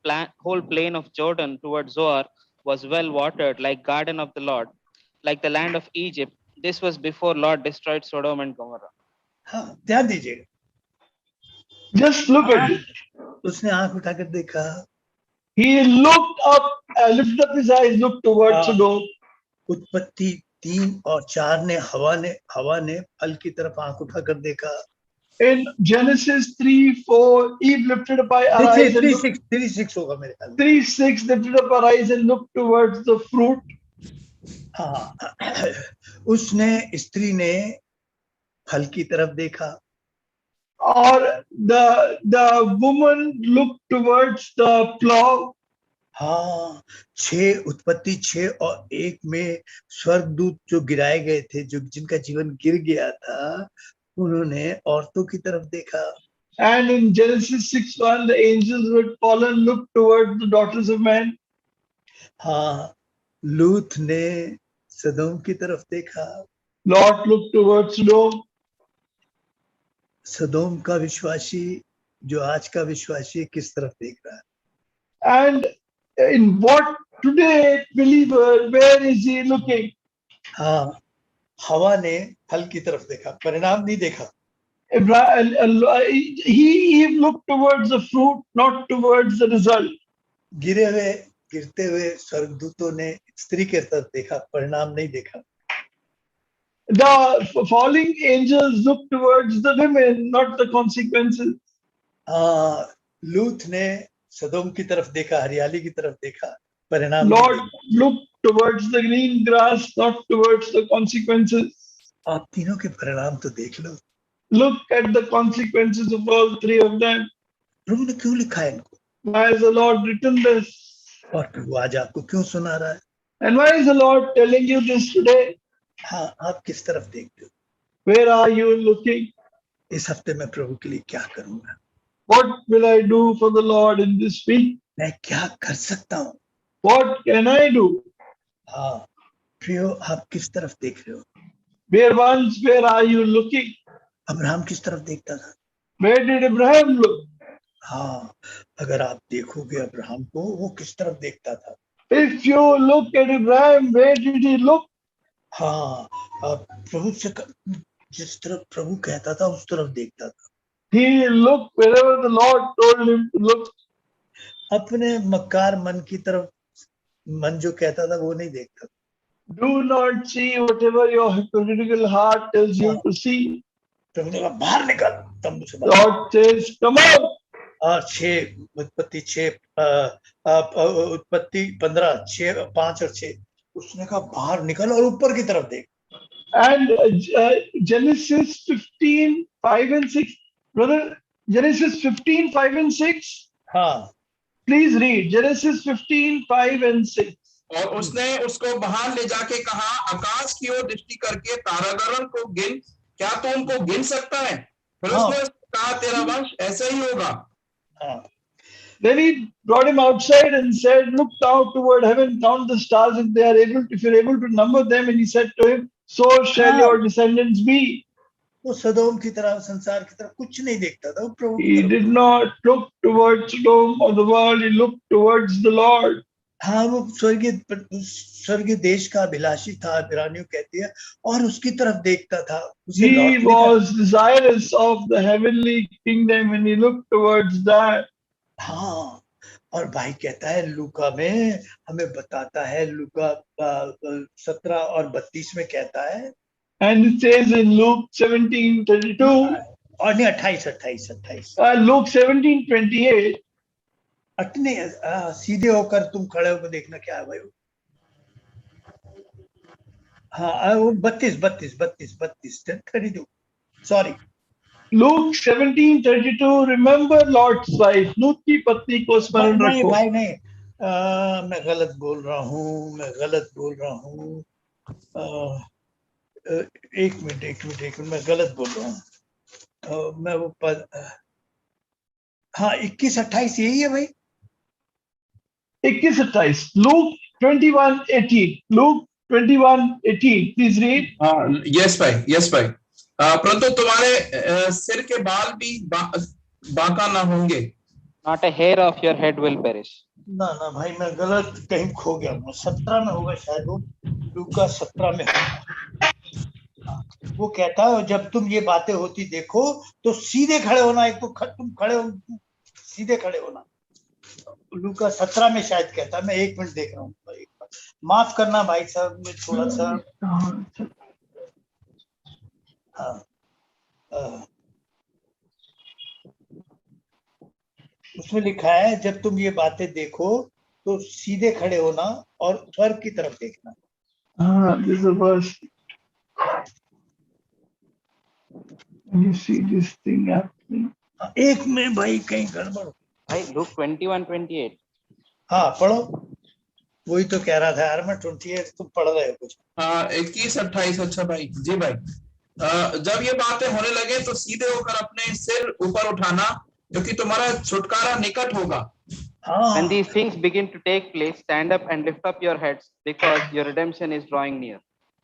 plain of Jordan towards Zoar was well watered, like garden of the Lord, like the land of Egypt. This was before Lot destroyed Sodom and Gomorrah. हाँ, ध्यान दीजिएगा, Just look at it. उसने आंख उठाकर देखा, He looked up, lifted up his eyes, looked towards Sodom. उत्पत्ति 3 और 4 ने हवा ने फल की तरफ आंख उठाकर देखा। In Genesis 3:4, Eve lifted up her eyes and looked, 3:6 होगा मेरे ख्याल में। 3:6 lifted up her eyes and looked towards the fruit. हाँ, उसने स्त्री ने फल की तरफ देखा। Or the woman looked towards the plow. हाँ, 6 उत्पत्ति 6 और 1 में स्वर्गदूत जो गिराए गए थे, जो जिनका जीवन गिर गया था, उन्होंने औरतों की तरफ देखा। And in Genesis 6:1, the angels who had fallen looked towards the daughters of man. हाँ, लूत ने सदोम की तरफ देखा। Lot looked towards Sodom. सदोम का विश्वासी जो आज का विश्वासी किस तरफ देख रहा है? And in what today believer, where is he looking? हाँ, हवा ने फल की तरफ देखा, परिणाम नहीं देखा। He looked towards the fruit, not towards the result. गिरते हुए स्वर्गदूतों ने स्त्री की तरफ देखा, परिणाम नहीं देखा। The falling angels looked towards the women, not the consequences. लूत ने सदोम की तरफ देखा, हरियाली की तरफ देखा, परिणाम। Lord looked towards the green grass, not towards the consequences. आप तीनों के परिणाम तो देख लो। Look at the consequences of all three of them. प्रभु ने क्यों लिखा है इनको? Why has the Lord written this? और प्रभु आज आपको क्यों सुना रहा है? And why is the Lord telling you this today? हाँ, आप किस तरफ देखते हो? Where are you looking? इस हफ्ते में प्रभु के लिए क्या करूंगा? What will I do for the Lord in this week? मैं क्या कर सकता हूँ? What can I do? हाँ, प्रियो, आप किस तरफ देख रहे हो? Where are you looking? Abraham किस तरफ देखता था? Where did Abraham look? हाँ, अगर आप देखोगे अब्राहम को, वो किस तरफ देखता था? If you look at Abraham, where did he look? हाँ, प्रभु से जिस तरफ प्रभु कहता था उस तरफ देखता था। He looked wherever the Lord told him to look. अपने मक्कार मन की तरफ, मन जो कहता था वो नहीं देखता। Do not see whatever your hypocritical heart tells you to see. प्रभु ने कहा बाहर निकल, तंबू से बाहर। God says, come out. 6 उत्पत्ति 6 उत्पत्ति 15 6 5 और 6, उसने कहा बाहर निकल और ऊपर की तरफ देख। And Genesis 15:5 and 6, brother. Genesis 15:5 and 6. हाँ, Please read Genesis 15:5 and 6. और उसने उसको बाहर ले जाके कहा, आकाश की ओर दृष्टि करके तारागण को गिन, क्या तू उनको गिन सकता है? फिर उसने कहा, तेरा वंश ऐसा ही होगा। Then he brought him outside and said, look down toward heaven, count the stars if you're able to number them. And he said to him, so shall your descendants be. वो सदोम की तरफ, संसार की तरफ कुछ नहीं देखता था, वो प्रभु की He तरफ। did not look towards Sodom or the world, he looked towards the Lord. हाँ, वो स्वर्गीय देश का अभिलाषी था, इब्रानियों कहती है, और उसकी तरफ देखता था। He was desirous of the heavenly kingdom and he looked towards that. हाँ, और भाई कहता है लूका में हमें बताता है, लूका 17 और 32 में कहता है, and it says in Luke 17:32 और नहीं 28 Luke 17:28 अटने सीधे होकर तुम खड़े होकर देखना क्या है भाई। हाँ, वो 32 sorry, Luke 17:32 remember Lot's wife, लूत की पत्नी को स्मरण रखो। भाई नहीं, मैं गलत बोल रहा हूँ, एक मिनट मैं गलत बोल रहा हूँ। मैं वो हाँ 21-28 यही है भाई। 21-28 Luke 21:18 Luke 21:18 please read. Yes भाई। परंतु तुम्हारे सिर के बाल भी बांका ना होंगे। Not a hair of your head will perish. ना भाई, मैं गलत कहीं खो गया हूँ। 17 में होगा शायद, वो लूका 17 में होगा। वो कहता है जब तुम ये बातें होती देखो तो सीधे खड़े होना, एक तो तुम खड़े हो, सीधे खड़े होना। लूका 17 में शायद कहता है, मैं 1 मिनट देख रहा हूँ, माफ करना भाई साहब, मैं थोड़ा सा उसमें लिखा है जब तुम ये बातें देखो तो सीधे खड़े होना और स्वर्ग की तरफ देखना। This is the verse. You see this thing happening. एक में भाई कहीं गड़बड़। भाई Luke 21:28. हाँ पढ़ो, वही तो कह रहा था यार मैं, 28 तुम पढ़ रहे हो कुछ। हाँ 21-28। अच्छा भाई जी भाई, जब ये बातें होने लगे तो सीधे होकर अपने सिर ऊपर उठाना, क्योंकि तुम्हारा छुटकारा निकट होगा। When these things begin to take place, stand up and lift up your heads, because your redemption is drawing near.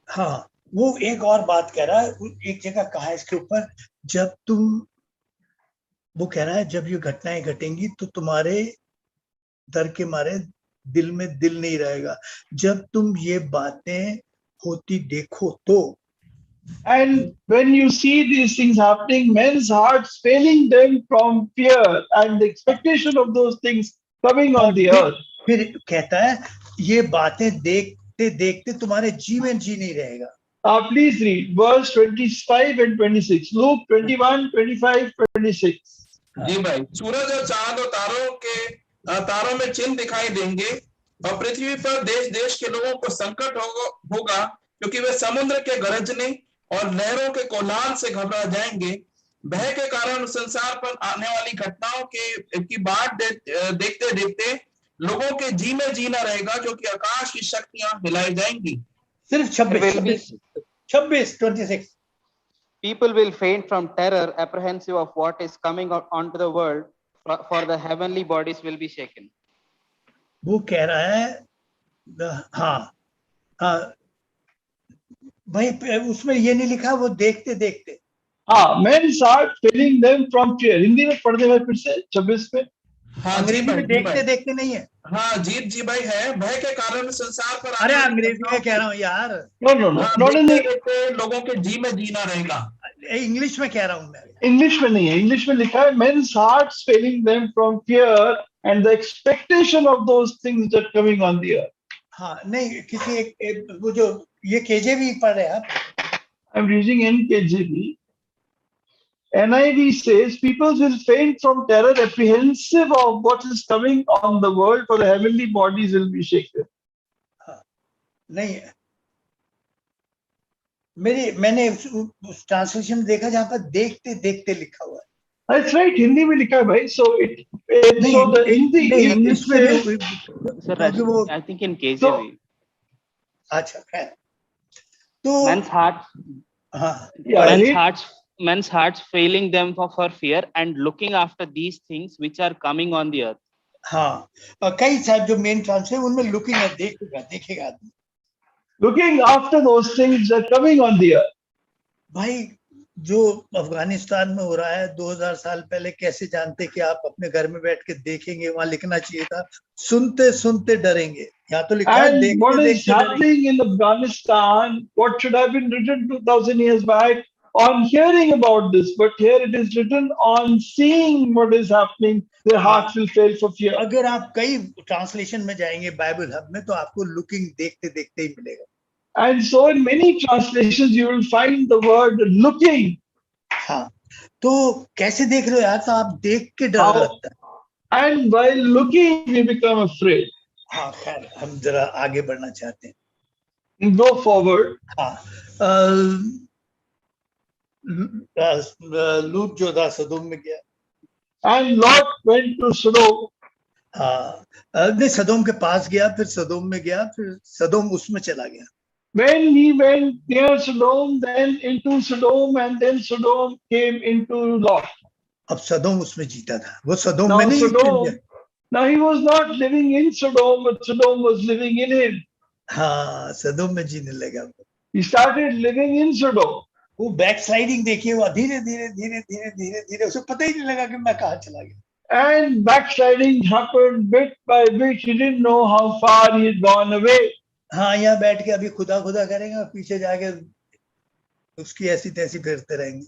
हाँ, वो एक और बात कह रहा है, एक जगह कहा है इसके ऊपर, जब तुम, वो कह रहा है जब ये घटनाएं घटेंगी तो तुम्हारे डर के मारे दिल में दिल नहीं रहेगा, जब तुम ये बातें होती देखो तो। And when you see these things happening, men's hearts failing them from fear and the expectation of those things coming on the earth. फिर कहता है ये बातें देखते देखते तुम्हारे जीवन जी नहीं रहेगा। Please read verse 25 and 26. Luke 21, 25, 26. जी भाई, सूरज और चांद और तारों में चिन्ह दिखाई देंगे, और पृथ्वी पर देश देश के लोगों को संकट होगा, क्योंकि वे समुद्र के गरजने और लहरों के कोलाहल से घबरा जाएंगे। भय के कारण संसार पर आने वाली घटनाओं की बाट देखते देखते लोगों के जी में जीना रहेगा, क्योंकि आकाश की शक्तियां हिलाई जाएंगी। सिर्फ 26. People will faint from terror, apprehensive of what is coming onto the world, for the heavenly bodies will be shaken. वो कह रहा है, हाँ भाई उसमें ये नहीं लिखा वो देखते देखते। Men's heart failing them from fear. Hindi में पढ़ने में फिर से 26 में। हाँ, अंग्रेजी में देखते देखते नहीं है। हाँ जीत जी भाई है, भय के कारण संसार पर। अरे अंग्रेजी में कह रहा हूँ यार। No, not in लोगों के जी में जीना रहेगा। इंग्लिश में कह रहा हूँ मैं। इंग्लिश में नहीं है, इंग्लिश में लिखा है men's hearts failing them from fear and the expectation of those things that are coming on the earth. हाँ नहीं, किसी एक वो जो ये केजेवी पढ़ रहे हैं आप? I'm reading NKJV. NIV says people will faint from terror, apprehensive of what is coming on the world, for the heavenly bodies will be shaken. नहीं, मैंने उस ट्रांसलेशन में देखा जहाँ पर देखते देखते लिखा हुआ है। That's right, हिंदी में लिखा है भाई। So the Hindi इंग्लिश में Sir, I think in KJV. अच्छा खैर, तो men's hearts failing them for fear and looking after these things which are coming on the earth. हाँ, कई सारे जो मेन ट्रांसलेशन उनमें लुकिंग है, देखेगा आदमी। Looking after those things that are coming on the earth. भाई जो अफगानिस्तान में हो रहा है 2000 साल पहले, कैसे जानते कि आप अपने घर में बैठ के देखेंगे? वहां लिखना चाहिए था सुनते सुनते डरेंगे। यहाँ तो लिखा है देखते what is happening in Afghanistan, what should have been written 2000 years back on hearing about this, but here it is written on seeing what is happening, their hearts will fail for fear. अगर आप कई translation में जाएंगे Bible hub में तो आपको looking देखते देखते ही मिलेगा। And so in many translations you will find the word looking. हाँ, तो कैसे देख रहे हो यार? तो आप देख के डर लगता है। And while looking we become afraid. हाँ खैर, हम जरा आगे बढ़ना चाहते हैं। Go forward. हाँ, लूत जो था सदोम में गया। And Lot went to Sodom. हाँ, नहीं सदोम के पास गया, फिर सदोम में गया, फिर सदोम उसमें चला गया। When he went near Sodom, then into Sodom, and then Sodom came into Lot. अब सदोम उसमें जीता था, वो सदोम में नहीं। Now he was not living in Sodom, but Sodom was living in him. हाँ, सदोम में जीने लगा। He started living in Sodom. वो बैक स्लाइडिंग देखिए, वो धीरे धीरे धीरे धीरे धीरे धीरे उसे पता ही नहीं लगा कि मैं कहाँ चला गया। And backsliding happened bit by bit. He didn't know how far he had gone away. हाँ, यहाँ बैठ के अभी खुदा खुदा करेंगे और पीछे जाके उसकी ऐसी तैसी फेरते रहेंगे।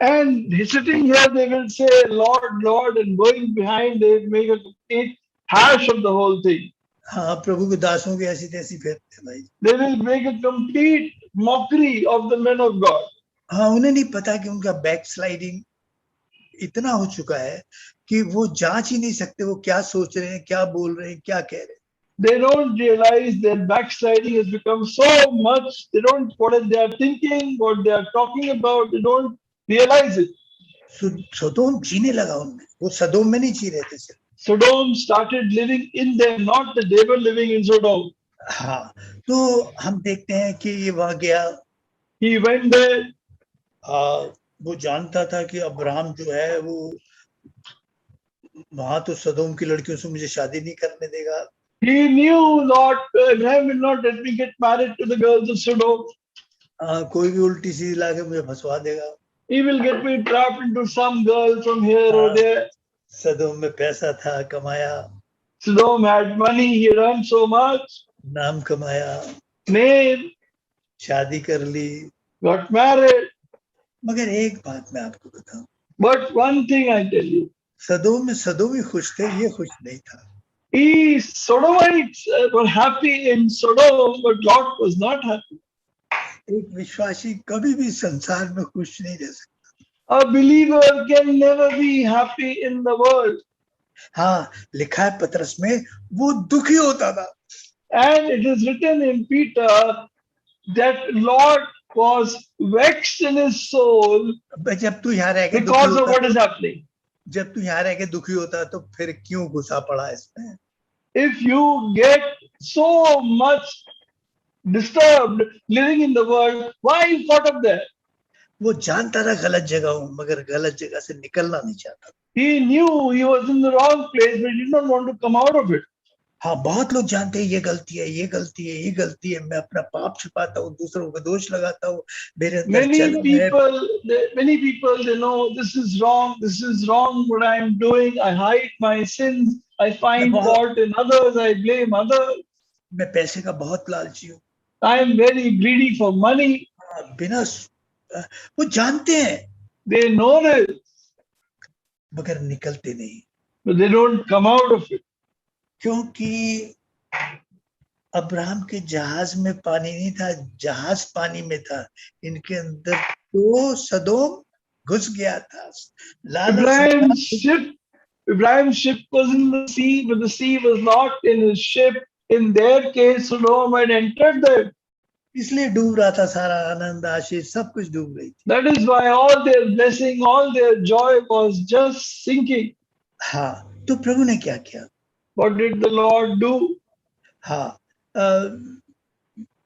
And sitting here, they will say, Lord, Lord, and going behind, they make a complete hash of the whole thing. हाँ, प्रभु के दासों की ऐसी तैसी फेरते हैं भाई। They will make a complete mockery of the men of God. हाँ, उन्हें नहीं पता कि उनका बैक स्लाइडिंग इतना हो चुका है कि वो जांच ही नहीं सकते वो क्या सोच रहे हैं, क्या बोल रहे हैं, क्या कह रहे हैं। They don't realize their backsliding has become so much. They don't what they are thinking, what they are talking about. They don't realize it. सदोम जीने लगा उनमें, वो सदोम में नहीं जी रहे थे सिर्फ। Sodom started living in them, not that they were living in Sodom. हाँ, तो हम देखते हैं कि ये वहां गया। He went there. वो जानता था कि अब्राहम जो है वो वहां तो सदोम की लड़कियों से मुझे शादी नहीं करने देगा। He knew Lord Abraham will not let me get married to the girls of Sodom. कोई भी उल्टी सीधी लाके मुझे फंसवा देगा। He will get me trapped into some girl from here or there. सदोम में पैसा था, कमाया। Sodom had money. He earned so much. नाम कमाया, Name. शादी कर ली। Got married. मगर एक बात मैं आपको बताऊं, But one thing I tell you, सदोम में सदोमी खुश थे, ये खुश नहीं था। Sodomites were happy in Sodom, but Lot was not happy. एक विश्वासी कभी भी संसार में खुश नहीं रह सकता। A believer can never be happy in the world. हाँ, लिखा है पतरस में वो दुखी होता था। And it is written in Peter that Lot was vexed in his soul जब तू यहाँ रह के because of what is happening. जब तू यहाँ रह के दुखी होता तो फिर क्यों घुसा पड़ा इसमें? If you get so much disturbed living in the world, why you caught up there? वो जानता था गलत जगह हूँ, मगर गलत जगह से निकलना नहीं चाहता। He knew he was in the wrong place, but he did not want to come out of it. हाँ, बहुत लोग जानते हैं ये गलती है, ये गलती है, ये गलती है। मैं अपना पाप छिपाता हूँ, दूसरों को दोष लगाता हूँ, मेरे अंदर Many people, they know this is wrong what I am doing. I hide my sins. I find fault in others. I blame others. मैं पैसे का बहुत लालची हूँ। I am very greedy for money. बिना वो जानते हैं, They know this, मगर निकलते नहीं, but they don't come out of it. क्योंकि अब्राहम के जहाज में पानी नहीं था, जहाज पानी में था। इनके अंदर तो सदोम घुस गया था। Abraham's ship was in the sea, but the sea was not in his ship. In their case, Sodom had entered them. इसलिए डूब रहा था, सारा आनंद आशीष सब कुछ डूब रही थी। That is why all their blessing, all their joy was just sinking. हाँ, तो प्रभु ने क्या किया? What did the Lord do? हाँ,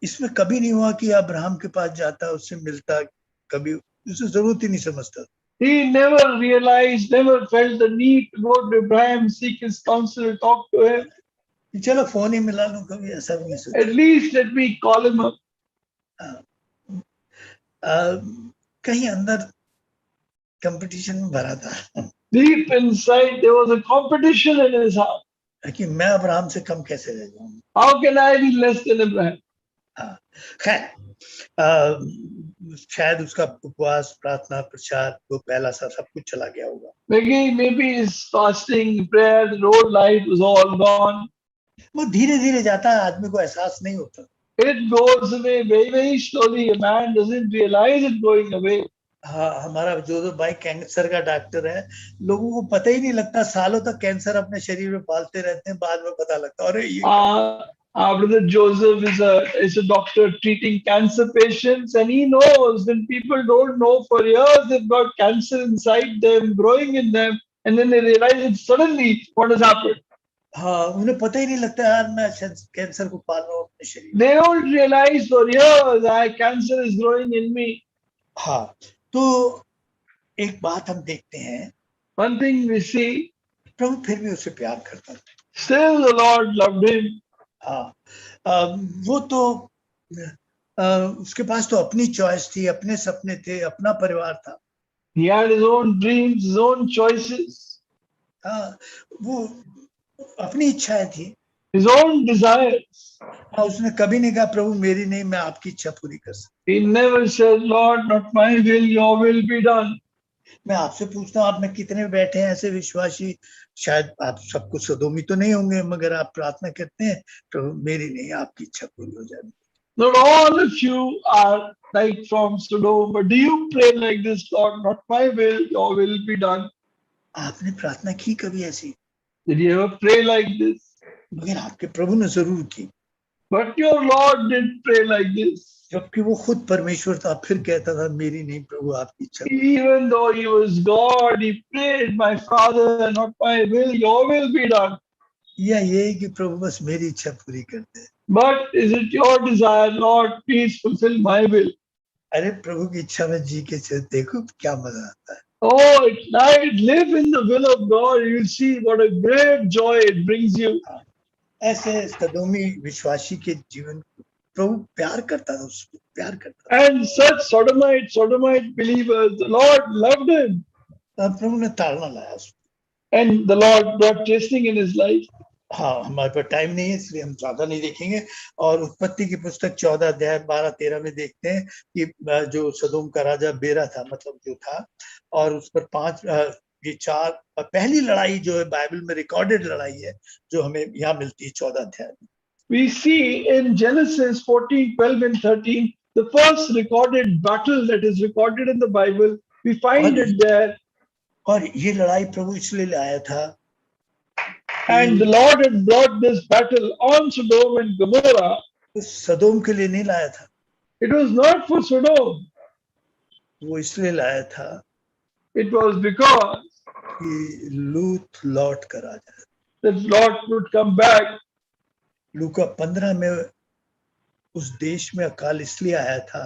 इसमें कभी नहीं हुआ कि अब्राहम के पास जाता, उससे मिलता, कभी उसे जरूरत ही नहीं समझता। He never realized, never felt the need to go to Abraham, seek his counsel, talk to him. चलो फोन ही मिला लूं, कभी ऐसा भी नहीं सोचा। At least let me call him up. कहीं अंदर कंपटीशन में भरा था। Deep inside there was a competition in his heart. कि मैं अब्राहम से कम कैसे रह जाऊं? How can I be less than Abraham? खैर, शायद उसका उपवास, प्रार्थना, प्रचार, वो पहला सा सब कुछ चला गया होगा। Maybe his fasting, prayer, the whole life was all gone. वो धीरे धीरे जाता है, आदमी को एहसास नहीं होता। It goes away very, very slowly. A man doesn't realize it going away. हाँ, हमारा जो भाई कैंसर का डॉक्टर है, लोगों को पता ही नहीं लगता, सालों तक कैंसर अपने शरीर में पालते रहते हैं, बाद में पता लगता है अरे ये। Brother Joseph is a doctor treating cancer patients, and he knows when people don't know for years they've got cancer inside them, growing in them, and then they realize it suddenly what has happened. हाँ, उन्हें पता ही नहीं लगता यार मैं cancer को पाल रहा हूँ अपने शरीर। They don't realize for years cancer is growing in me. हाँ, तो एक बात हम देखते हैं, One thing we see, प्रभु फिर भी उसे प्यार करता था। still the Lord loved him. हाँ, वो तो उसके पास तो अपनी चॉइस थी, अपने सपने थे, अपना परिवार था। He had his own dreams, his own choices. हाँ, वो अपनी इच्छाएं थी, his own desires. हाँ, उसने कभी नहीं कहा प्रभु मेरी नहीं, मैं आपकी इच्छा पूरी कर सकता। He never said, Lord, not my will, your will be done. मैं आपसे पूछता हूँ, आप में कितने बैठे हैं ऐसे विश्वासी, शायद आप सबको सदोमी तो नहीं होंगे, मगर आप प्रार्थना करते हैं प्रभु मेरी नहीं, आपकी इच्छा पूरी हो जाए। Not all of you are like from Sodom, but do you pray like this, Lord, not my will, your will be done? आपने प्रार्थना की कभी ऐसी? Did you ever pray like this? मगर आपके प्रभु ने जरूर की। But your Lord did pray like this. जबकि वो खुद परमेश्वर था, फिर कहता था मेरी नहीं प्रभु आपकी इच्छा। Even though he was God, he prayed, my Father, not my will, your will be done. या ये है कि प्रभु बस मेरी इच्छा पूरी कर दे। But is it your desire, Lord, please fulfill my will? अरे प्रभु की इच्छा में जी के चल, देखो क्या मजा आता है। Oh, at night, live in the will of God. You'll see what a great joy it brings you. ऐसे सदोमी विश्वासी के जीवन को प्रभु प्यार करता था, उसको प्यार करता था। And such sodomite believers, the Lord loved him. तब प्रभु ने ताड़ना लाया उसको। And the Lord brought chastening in his life. हाँ, हमारे पास टाइम नहीं है इसलिए हम ज्यादा नहीं देखेंगे। और उत्पत्ति की पुस्तक 14 अध्याय 12-13 में देखते हैं कि जो सदोम का राजा बेरा था, मतलब जो था, और उस पर ये 4 पहली लड़ाई जो है बाइबल में रिकॉर्डेड लड़ाई है जो हमें यहाँ मिलती है 14 अध्याय में। We see in Genesis 14, 12 and 13, the first recorded battle that is recorded in the Bible. We find it there. और ये लड़ाई प्रभु इसलिए लाया था, and the Lord had brought this battle on Sodom and Gomorrah. सदोम के लिए नहीं लाया था, It was not for Sodom. वो इसलिए लाया था It was because कि लूत लौट कर आ जाए। that Lot would come back. लूका 15 में उस देश में अकाल इसलिए आया था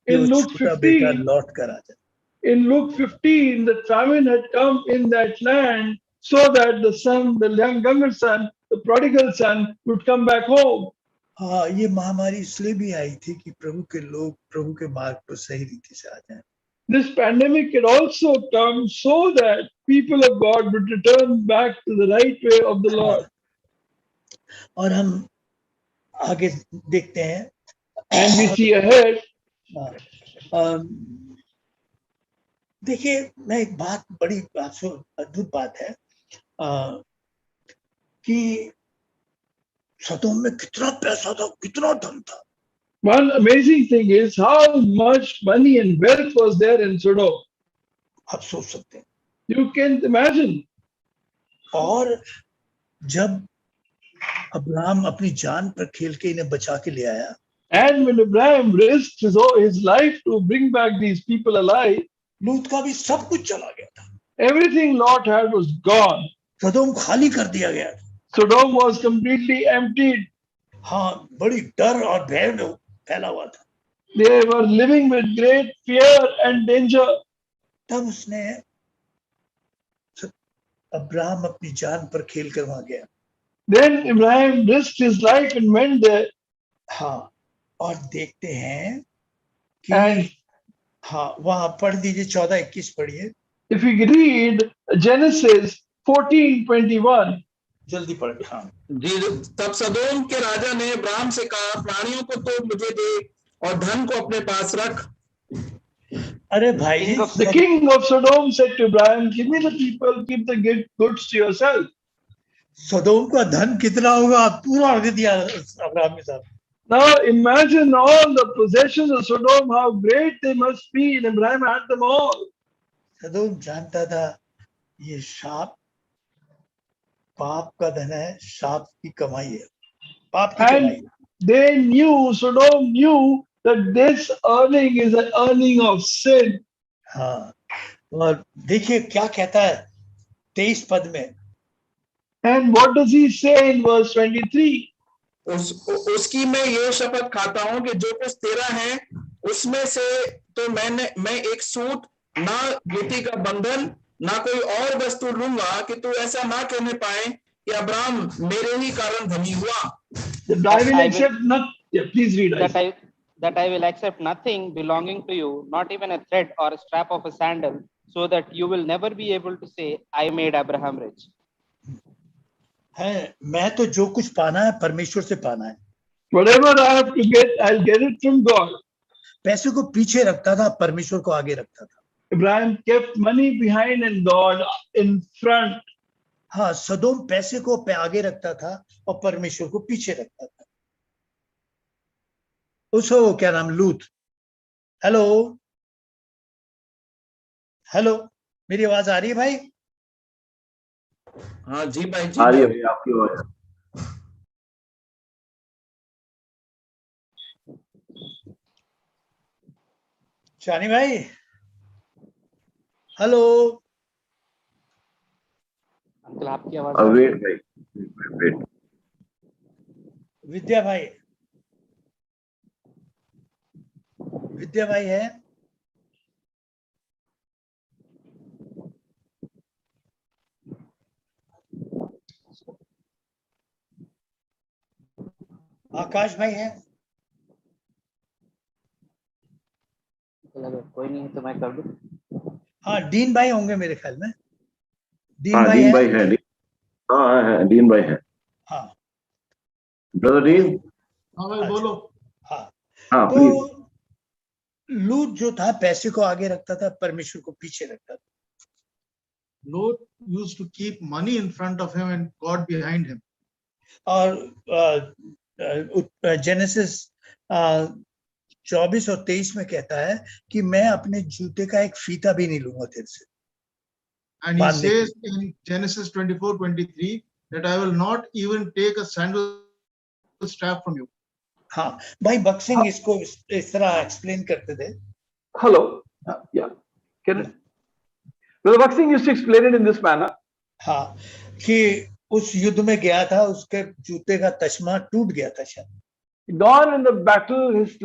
कि In वो Luke छोटा बेटा 15, लौट कर आ जाए। in Luke 15, the famine had come in that land so that the son, the younger son, the prodigal son, would come back home. हाँ, ये महामारी इसलिए भी आई थी कि प्रभु के लोग प्रभु के मार्ग पर सही रीति से आ जाएं। This pandemic had also come so that people of God would return back to the right way of the Lord. और हम आगे देखते हैं, And we see ahead. देखिए, मैं एक बात, बड़ी अद्भुत बात है कि सदोम में कितना पैसा था, कितना धन था। One amazing thing is how much money and wealth was there in Sodom. आप सोच सकते हैं। You can imagine. और जब अब्राहम अपनी जान पर खेल के इन्हें बचा के ले आया, And when Abraham risked his life to bring back these people alive, लूत का भी सब कुछ चला गया था। everything Lot had was gone. सदोम खाली कर दिया गया। Sodom was completely emptied. हाँ, बड़ी डर और भय में फैला हुआ था। They were living with great fear and danger. तब उसने अब्राहम अपनी जान पर खेल कर वहां गया। Then Abraham risked his life and went there. हाँ, और देखते हैं कि And हाँ, वहां पढ़ दीजिए 14-21 पढ़िए। if we read Genesis 14:21, जल्दी पढ़िए। हाँ जी, तब सदोम के राजा ने अब्राहम से कहा, प्राणियों को तो मुझे दे और धन को अपने पास रख। अरे भाई, the king of Sodom said to Abraham, give me the people, keep the goods to yourself. सदोम का धन कितना होगा, पूरा रख दिया अब्राहम के साथ। Now imagine all the possessions of Sodom, how great they must be, and Abraham had them all. सदोम जानता था ये शाप पाप का धन है, शाप की कमाई है, पाप की कमाई। And they knew, Sodom knew that this earning is an earning of sin. हाँ, और देखिए क्या कहता है 23 पद में। And what does he say in verse 23? उसकी मैं ये शपथ खाता हूं कि जो कुछ तेरा है उसमें से तो मैं एक सूत, ना रीति का बंधन, ना कोई और वस्तु लूंगा कि तू ऐसा ना कहने पाए कि अब्राहम मेरे ही कारण धनी हुआ। That I will accept not. Yeah, please read. That I will accept nothing belonging to you, not even a thread or a strap of a sandal, so that you will never be able to say, I made Abraham rich. है, मैं तो जो कुछ पाना है परमेश्वर से पाना है। Whatever I have to get, I'll get it from God. पैसे को पीछे रखता था, परमेश्वर को आगे रखता था। Abraham kept money behind and God in front. हाँ, सदोम पैसे को आगे रखता था और परमेश्वर को पीछे रखता था। उसको क्या नाम, लूत। हेलो हेलो, मेरी आवाज आ रही है भाई? हाँ जी भाई जी। आ रही है भैया आपकी आवाज। शानी भाई, हेलो। अंकल आपकी आवाज आ रही है? वेट भाई, वेट। विद्या भाई, विद्या भाई है? आकाश भाई है? अगर कोई नहीं है तो मैं कर दूं। हाँ, डीन भाई होंगे मेरे ख्याल में। डीन हाँ भाई डीन है? भाई है। हाँ है, डीन भाई है। हाँ ब्रदर डीन। हाँ भाई अच्छा। बोलो। हाँ, हाँ तो प्लीज। लूत जो था पैसे को आगे रखता था, परमेश्वर को पीछे रखता था। Lot used to keep money in front of him and God behind him. और जेनेसिस 24 और 23 में कहता है कि मैं अपने जूते का एक फीता भी नहीं लूंगा तेरे से। And he बांधने के says in Genesis 24:23 that I will not even take a sandal strap from you. हाँ भाई, बक्सिंग इसको इस तरह एक्सप्लेन करते थे। Hello. Yeah. Can Brother Baxing used to explain it in this manner. हाँ, कि उस युद्ध में गया था, उसके जूते का तस्मा टूट गया था शायद, Gone in the battle, his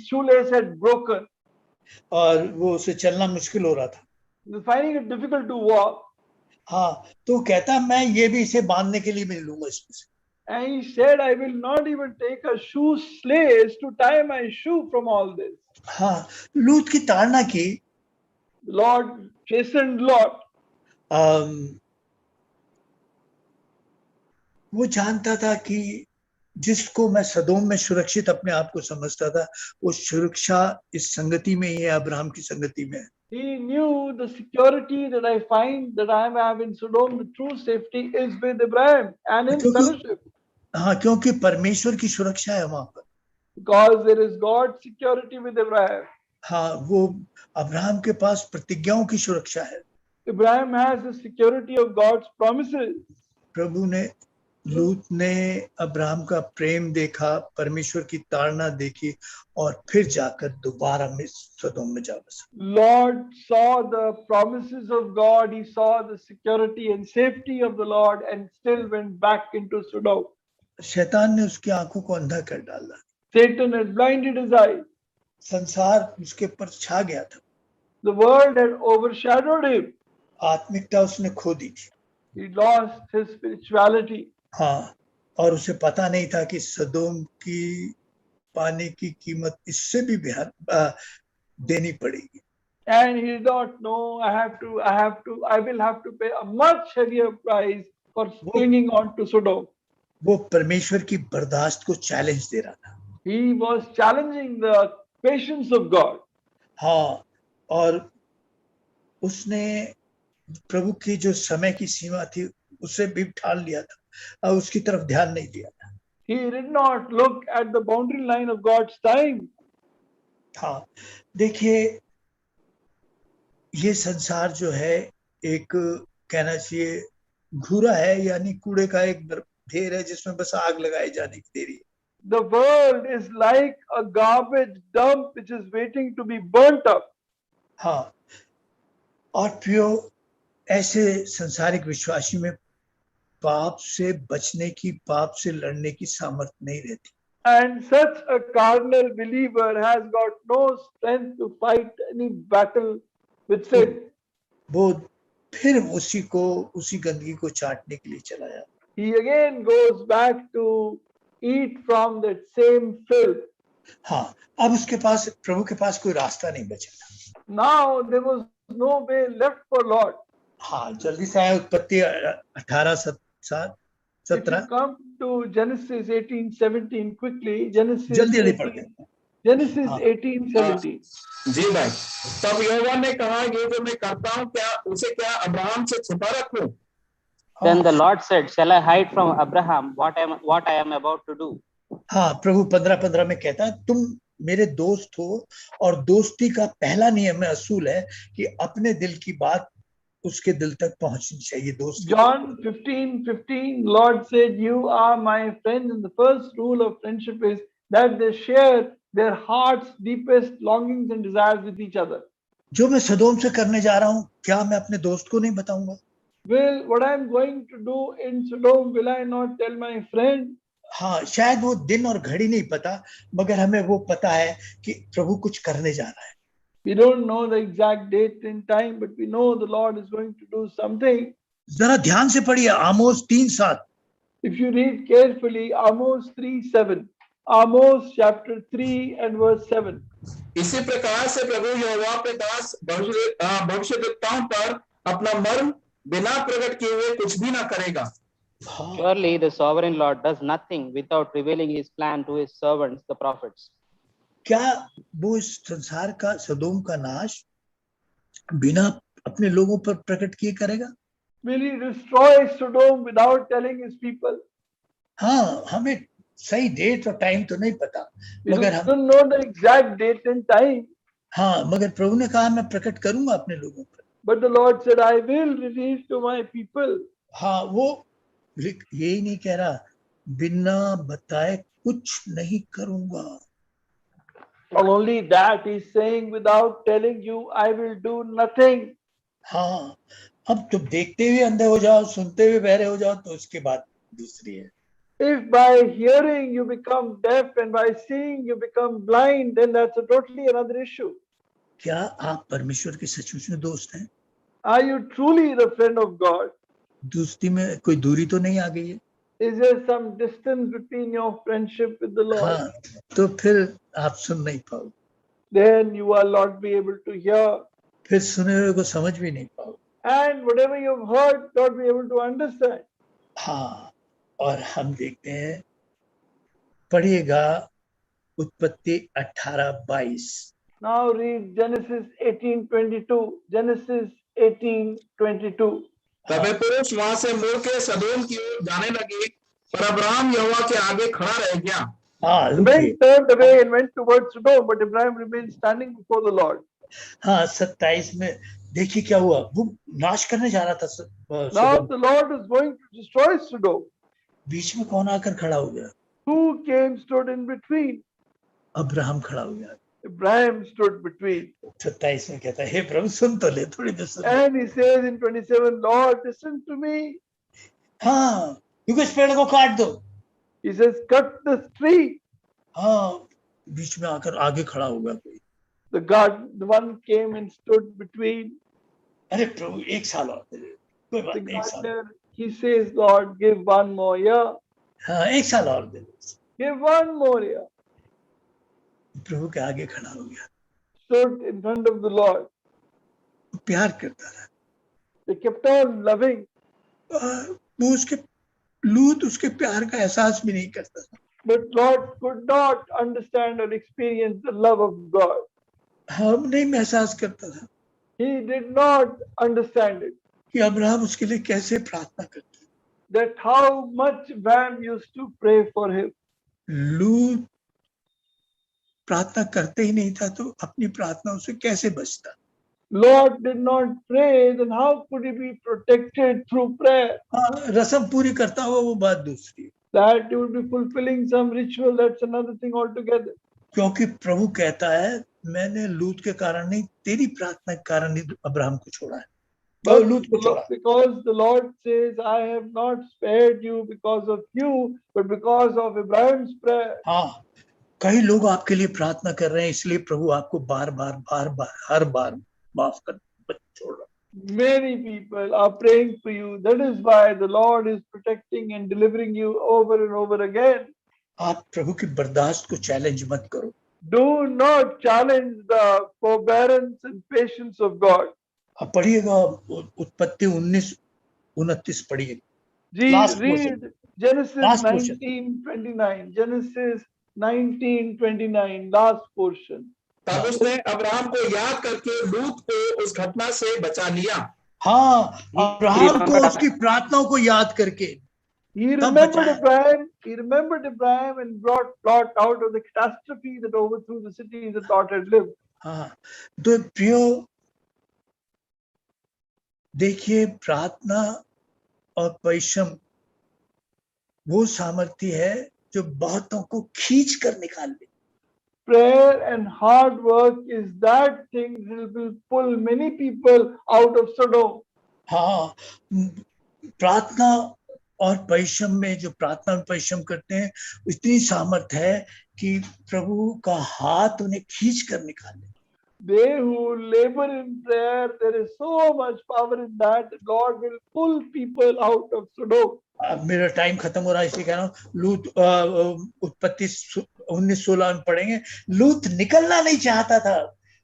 shoelace had broken. और वो उसे चलना मुश्किल हो रहा था। He was finding it difficult to walk. हाँ, तो कहता मैं ये भी इसे बांधने के लिए नहीं लूंगा इसमें से। And he said, I will not even take a shoelace to tie my shoe from all this. हाँ, लूत की ताड़ना की। The Lord chastened Lot. वो जानता था कि जिसको मैं सदोम में सुरक्षित अपने आप को समझता था, वो सुरक्षा इस संगति में ही है, अब्राहम की संगति में है। He knew the security that I find that I have in Sodom, the true safety is with Abraham and in fellowship. हाँ, क्योंकि परमेश्वर की सुरक्षा है वहां पर। Because there is God's security with Abraham. हाँ, वो अब्राहम के पास प्रतिज्ञाओं की सुरक्षा है। Abraham has the security of God's promises. प्रभु ने, लूत ने अब्राहम का प्रेम देखा, परमेश्वर की ताड़ना देखी, और फिर जाकर दोबारा में सदोम में जा बसा। Lord saw the promises of God. He saw the security and safety of the Lord and still went back into Sodom. शैतान ने उसकी आंखों को अंधा कर डाला। Satan had blinded his eyes. संसार उसके पर छा गया था। The world had overshadowed him. आत्मिकता उसने खो दी थी। He lost his spirituality. हाँ, और उसे पता नहीं था कि सदोम की पाने की कीमत इससे भी देनी पड़ेगी। And he did not know, I will have to pay a much heavier price for clinging on to Sodom. वो परमेश्वर की बर्दाश्त को चैलेंज दे रहा था। He was challenging the patience of God. हाँ, और उसने प्रभु की जो समय की सीमा थी उसे भी ठान लिया था, और उसकी तरफ ध्यान नहीं दिया था। He did not look at the boundary line of God's time. हाँ, देखिए, ये संसार जो है एक, कहना चाहिए, घूरा है, यानी कूड़े का एक ढेर है जिसमें बस आग लगाई जाने की देरी है। The world is like a garbage dump which is waiting to be burnt up. हाँ, और प्रियो, ऐसे संसारिक विश्वासी में पाप से बचने की, पाप से लड़ने की सामर्थ्य नहीं रहती। And such a carnal believer has got no strength to fight any battle with sin. वो फिर उसी गंदगी को चाटने के लिए चला जाता। He again goes back to eat from that same filth. हाँ, अब उसके पास, प्रभु के पास कोई रास्ता नहीं बचा। Now there was no way left for Lot. हाँ, जल्दी से आया उत्पत्ति 18:7। If you 17 come to Genesis 18:17 quickly, Genesis जल्दी जल्दी पढ़ 18, के Genesis हाँ। 18:17. जी भाई। तब यहोवा ने कहा, ये जो मैं करता हूँ क्या उसे क्या अब्राहम से छिपा रखूं? Then the Lord said, shall I hide from Abraham what I am about to do? हाँ, प्रभु 15:15 में कहता है, तुम मेरे दोस्त हो और दोस्ती का पहला नियम है, असूल है कि अपने दिल की बात उसके दिल तक पहुंचनी चाहिए। दोस्त John 15:15, Lord said, you are my friend, and the first rule of friendship is that they share their heart's deepest longings and desires with each other. जो मैं सदोम से करने जा रहा हूं, क्या मैं अपने दोस्त को नहीं बताऊंगा? Will what I'm going to do in Sodom, will I not tell my friend? हाँ, शायद वो दिन और घड़ी नहीं पता, मगर हमें वो पता है कि प्रभु कुछ करने जा रहा है। We don't know the exact date and time, but we know the Lord is going to do something. जरा ध्यान से पढ़िए आमोस 3:7। If you read carefully, Amos 3:7, Amos chapter 3 and verse 7. इसी प्रकार से प्रभु यहोवा के दास भविष्यद्वक्ताओं पर अपना मर्म बिना प्रकट किए हुए कुछ भी ना करेगा। Surely the sovereign Lord does nothing without revealing his plan to his servants, the prophets. क्या वो इस संसार का, सदोम का नाश बिना अपने लोगों पर प्रकट किए करेगा? Will he destroy Sodom without telling his people? हाँ, हमें सही डेट और टाइम तो नहीं पता, We मगर हम don't know the exact date and time. हाँ, मगर प्रभु ने कहा मैं प्रकट करूंगा अपने लोगों पर। But the Lord said, I will reveal to my people. हाँ, वो यही नहीं कह रहा बिना बताए कुछ नहीं करूंगा। Not only that, he's saying, without telling you, I will do nothing. हाँ, अब तुम देखते हुए अंधे हो जाओ, सुनते हुए बहरे हो जाओ, तो उसके बाद दूसरी है। If by hearing you become deaf and by seeing you become blind, then that's a totally another issue. क्या आप परमेश्वर के सचमुच में दोस्त हैं? Are you truly the friend of God? दोस्ती में कोई दूरी तो नहीं आ गई है? Is there some distance between your friendship with the Lord? हाँ, तो फिर आप सुन नहीं पाओ, Then you will not be able to hear. फिर सुने हुए को समझ भी नहीं पाओ। And whatever you've heard, not be able to understand. हाँ, और हम देखते हैं, पढ़िएगा उत्पत्ति 18:22। Now read Genesis 18:22. Genesis 18:22. तब वे पुरुष वहां से मुड़ के सदोम की ओर जाने लगे, पर अब्राहम यहोवा के आगे खड़ा रह गया। हाँ, The men turned away and went towards Sodom, but Abraham remained standing before the Lord. हाँ, 27 में देखिए क्या हुआ, वो नाश करने जा रहा था Now Sodom. the Lord is going to destroy Sodom. बीच में कौन आकर खड़ा हो गया? Who came, stood in between? Abraham खड़ा हो गया। Abraham stood between. 27 में कहता है, हे प्रभु सुन तो ले, थोड़ी देर सुन। And he says in 27, Lord, listen to me. हाँ, क्योंकि इस पेड़ को काट दो। He says, cut this tree. हाँ, बीच में आकर आगे खड़ा हो गया कोई। The one came and stood between. अरे प्रभु 1 साल और दे दे, कोई बात The नहीं, 1 साल। gardener, he says, Lord, give one more year. हाँ, 1 साल और दे दे। Give one more year. प्रभु के आगे खड़ा हो गया। Stood in front of the Lord. वो प्यार करता रहा। They kept on loving. वो उसके लूत उसके प्यार का एहसास भी नहीं करता था। But Lot could not understand or experience the love of God. हम नहीं महसूस करता था He did not understand it. कि अब्राहम उसके लिए कैसे प्रार्थना करता। That how much Abraham used to pray for him. लूत प्रार्थना करते ही नहीं था, तो अपनी प्रार्थनाओं से कैसे बचता? Lot did not pray, then how could he be protected through prayer? हाँ, रस्म पूरी करता हुआ वो बात दूसरी। That he would be fulfilling some ritual, that's another thing altogether. क्योंकि प्रभु कहता है, मैंने लूत के कारण नहीं, तेरी प्रार्थना के कारण ही अब्राहम को छोड़ा है। लूत को छोड़ा। Because the Lord says, I have not spared you because of you, but because of Abraham's prayer. हाँ, कई लोग आपके लिए प्रार्थना कर रहे हैं, इसलिए प्रभु आपको बार बार हर बार माफ कर छोड़ रहा। Many people are praying for you. That is why the Lord is protecting and delivering you over and over again. आप प्रभु की बर्दाश्त को चैलेंज मत करो। Do not challenge the forbearance and patience of God. आप पढ़िएगा उत्पत्ति 19:29 पढ़िए। Read Genesis Last portion. 19:29. Genesis 19:29. Last portion. तब उसने अब्राहम को याद करके लूत को उस घटना से बचा लिया। हाँ, अब्राहम को उसकी प्रार्थनाओं को याद करके He तब remembered बचाया। Abraham. He remembered Abraham and brought Lot out of the catastrophe that overthrew the cities that Lot had lived. हाँ, तो प्रियो देखिए, प्रार्थना और परिश्रम वो सामर्थ्य है जो बहुतों को खींच कर निकाल ले। Prayer and hard work is that thing that will pull many people out of Sodom. हाँ, प्रार्थना और परिश्रम में जो प्रार्थना और परिश्रम करते हैं इतनी सामर्थ्य है कि प्रभु का हाथ उन्हें खींच कर निकाले। They who labor in prayer, there is so much power in that the Lord will pull people out of Sodom. अब मेरा टाइम खत्म हो रहा है इसलिए कह रहा हूँ, लूत उत्पत्ति 19:16 में पढ़ेंगे। लूत निकलना नहीं चाहता था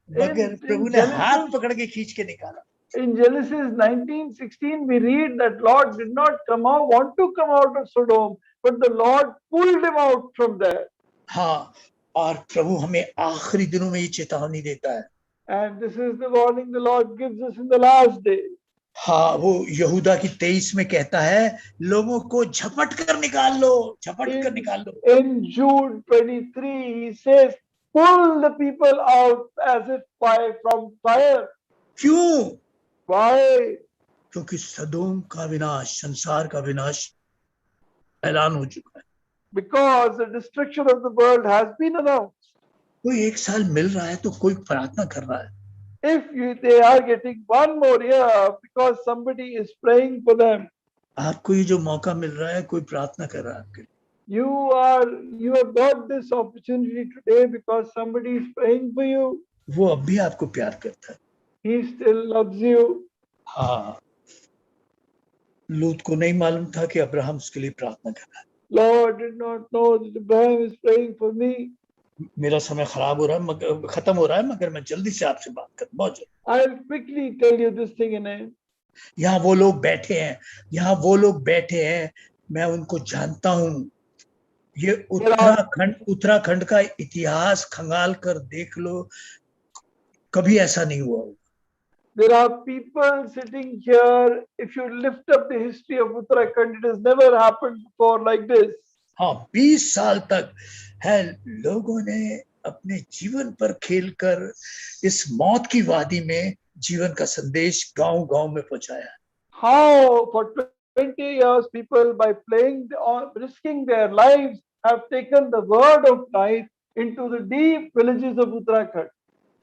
मगर प्रभु ने हाथ पकड़ के खींच के निकाला। In Genesis 19:16, we read that Lot did not want to come out of Sodom, but the Lord pulled him out from there. हाँ, और प्रभु हमें आखिरी दिनों में ये चेतावनी देता है। And this is the warning the Lord gives us in the last days. हाँ, वो यहूदा की 23 में कहता है, लोगों को झपट कर निकाल लो, झपट कर निकाल लो। In Jude 23, he says, pull the people out as if from fire. क्यों? Why? क्योंकि सदोम का विनाश, संसार का विनाश ऐलान हो चुका है। Because the destruction of the world has been announced. कोई 1 साल मिल रहा है तो कोई प्रार्थना कर रहा है। If they are getting 1 more year because somebody is praying for them. आपको ये जो मौका मिल रहा है कोई प्रार्थना कर रहा है आपके लिए। You have got this opportunity today because somebody is praying for you. वो अब भी आपको प्यार करता है। He still loves you. हाँ, लूत को नहीं मालूम था कि अब्राहम उसके लिए प्रार्थना कर रहा है। Lord did not know that Abraham is praying for me. मेरा समय खराब हो रहा है, मगर खत्म हो रहा है, मगर मैं जल्दी से आपसे बात कर, बहुत जल्दी। I'll quickly tell you this thing in a. यहाँ वो लोग बैठे हैं, यहाँ वो लोग बैठे हैं, मैं उनको जानता हूँ। ये उत्तराखंड का इतिहास खंगाल कर देख लो, कभी ऐसा नहीं हुआ। There are people sitting here. If you lift up the history of Uttarakhand, it has never happened before like this. हाँ, 20 साल तक है लोगों ने अपने जीवन पर खेलकर इस मौत की वादी में जीवन का संदेश गांव-गांव में पहुंचाया। How for 20 years people by playing or risking their lives have taken the word of life into the deep villages of Uttarakhand.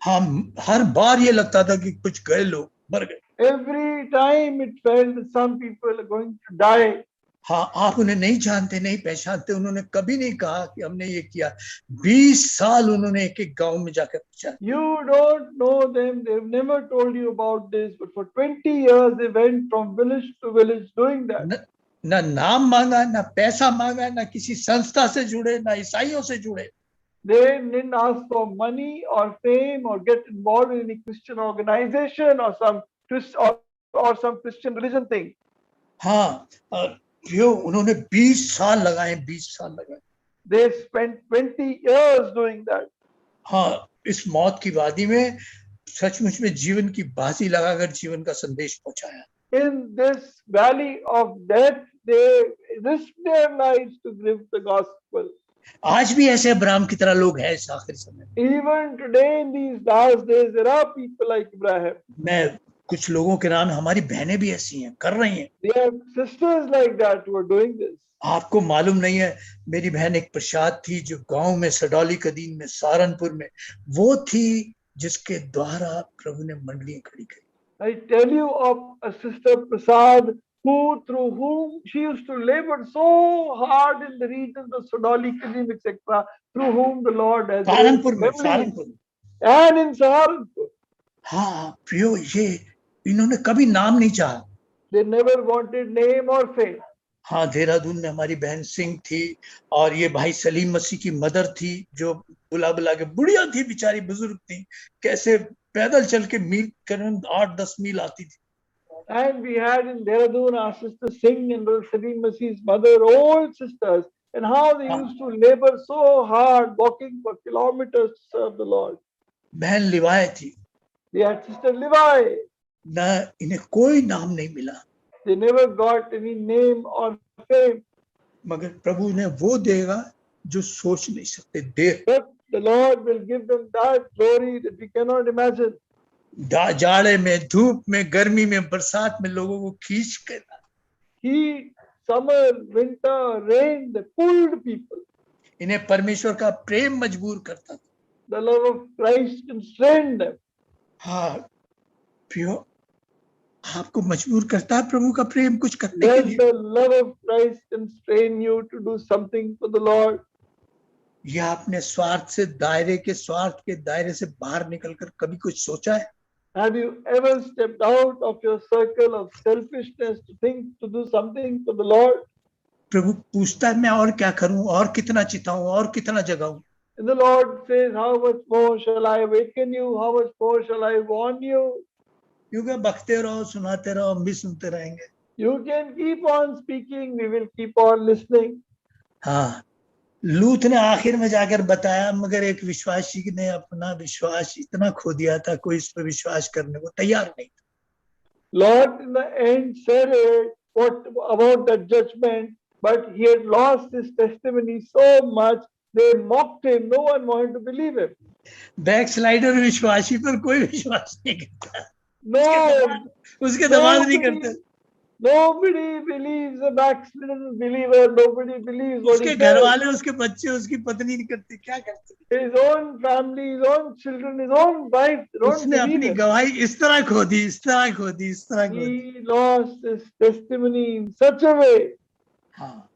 हाँ, हर बार ये लगता था कि कुछ गए लोग मर गए। Every time it felt that some people are going to die. हाँ, आप उन्हें नहीं जानते, नहीं पहचानते, उन्होंने कभी नहीं कहा कि हमने ये किया। 20 साल उन्होंने एक-एक गांव में जाकर पूछा। You don't know them, they've never told you about this, but for 20 years they went from village to village doing that. ना नाम मांगा, ना पैसा मांगा, ना किसी संस्था से जुड़े, ना ईसाइयों से जुड़े। They didn't ask for money or fame or get involved in any Christian organization or some Christian religion thing. हाँ, उन्होंने 20 साल लगाए, 20 साल लगाए। They spent 20 years doing that. हाँ, इस मौत की वादी में सचमुच में जीवन की बाजी लगाकर जीवन का संदेश पहुंचाया। In this valley of death, they risked their lives to give the gospel. आज भी ऐसे अब्राहम की तरह लोग हैं इस आखिरी समय। Even today in these last days, there are people like Abraham. मैं कुछ लोगों के नाम, हमारी बहनें भी ऐसी हैं, कर रही हैं। They have sisters like that who are doing this. आपको मालूम नहीं है, मेरी बहन एक प्रसाद थी जो गांव में सडौली कदीम में सहारनपुर में वो थी जिसके द्वारा प्रभु ने मंडलियां खड़ी की। I tell you of a sister Prasad through whom she used to labor so hard in the regions of Sodoli, Kadim, etc., through whom the Lord has Saharanpur में and in Saharanpur. हाँ प्रियो, ये इन्होंने कभी नाम नहीं चाहा। They never wanted name or fame. हाँ, देहरादून में हमारी बहन सिंह थी और ये भाई सलीम मसीह की मदर थी जो बुला बुला के, बुढ़िया थी बेचारी, बुजुर्ग थी, कैसे पैदल चल के मील करीबन 8-10 मील आती थी। And we had in Dehradun our sister Singh and Brother Salim Masih's mother, old sisters, and how they used to labor so hard, walking for kilometers to serve the Lord. बहन लिवाए थी, They had Sister Levi. न इन्हें कोई नाम नहीं मिला, They never got any name or fame, मगर प्रभु ने वो देगा जो सोच नहीं सकते। दे but the Lord will give them that glory that we cannot imagine. जाड़े में, धूप में, गर्मी में, बरसात में लोगों को खींच कर, Heat, summer, winter, rain, they pulled people. इन्हें परमेश्वर का प्रेम मजबूर करता था। The love of Christ constrained them. हाँ प्रियो, आपको मजबूर करता है प्रभु का प्रेम कुछ करने के Does लिए? the love of Christ constrain you to do something for the Lord? या आपने स्वार्थ के दायरे से बाहर निकलकर कभी कुछ सोचा है? Have you ever stepped out of your circle of selfishness to think to do something for the Lord? प्रभु पूछता है मैं और क्या करूं, और कितना चिताऊं, और कितना जगाऊं? And the Lord says, how much more shall I awaken you? How much more shall I warn you? क्योंकि बकते रहो, सुनाते रहो, हम भी सुनते रहेंगे। You can keep on speaking, we will keep on listening. हाँ, लूत ने आखिर में जाकर बताया, मगर एक विश्वासी ने अपना विश्वास इतना खो दिया था, कोई इस पर विश्वास करने को तैयार नहीं था। Lord in the end said it, what about the judgment, but he had lost his testimony so much, they mocked him, no one wanted to believe him. बैकस्लाइडर विश्वासी पर कोई विश्वास नहीं करता, No, उसके दमाद नहीं करते, nobody believes a backslidden believer, nobody believes what उसके he घर says. वाले, उसके बच्चे, उसकी पत्नी नहीं करते, क्या करते? His own family, his own children, his own wife, they don't उसने believe अपनी him. गवाही इस तरह खो दी, इस तरह खो दी, इस तरह खो दी। He lost his testimony in such a way. हाँ,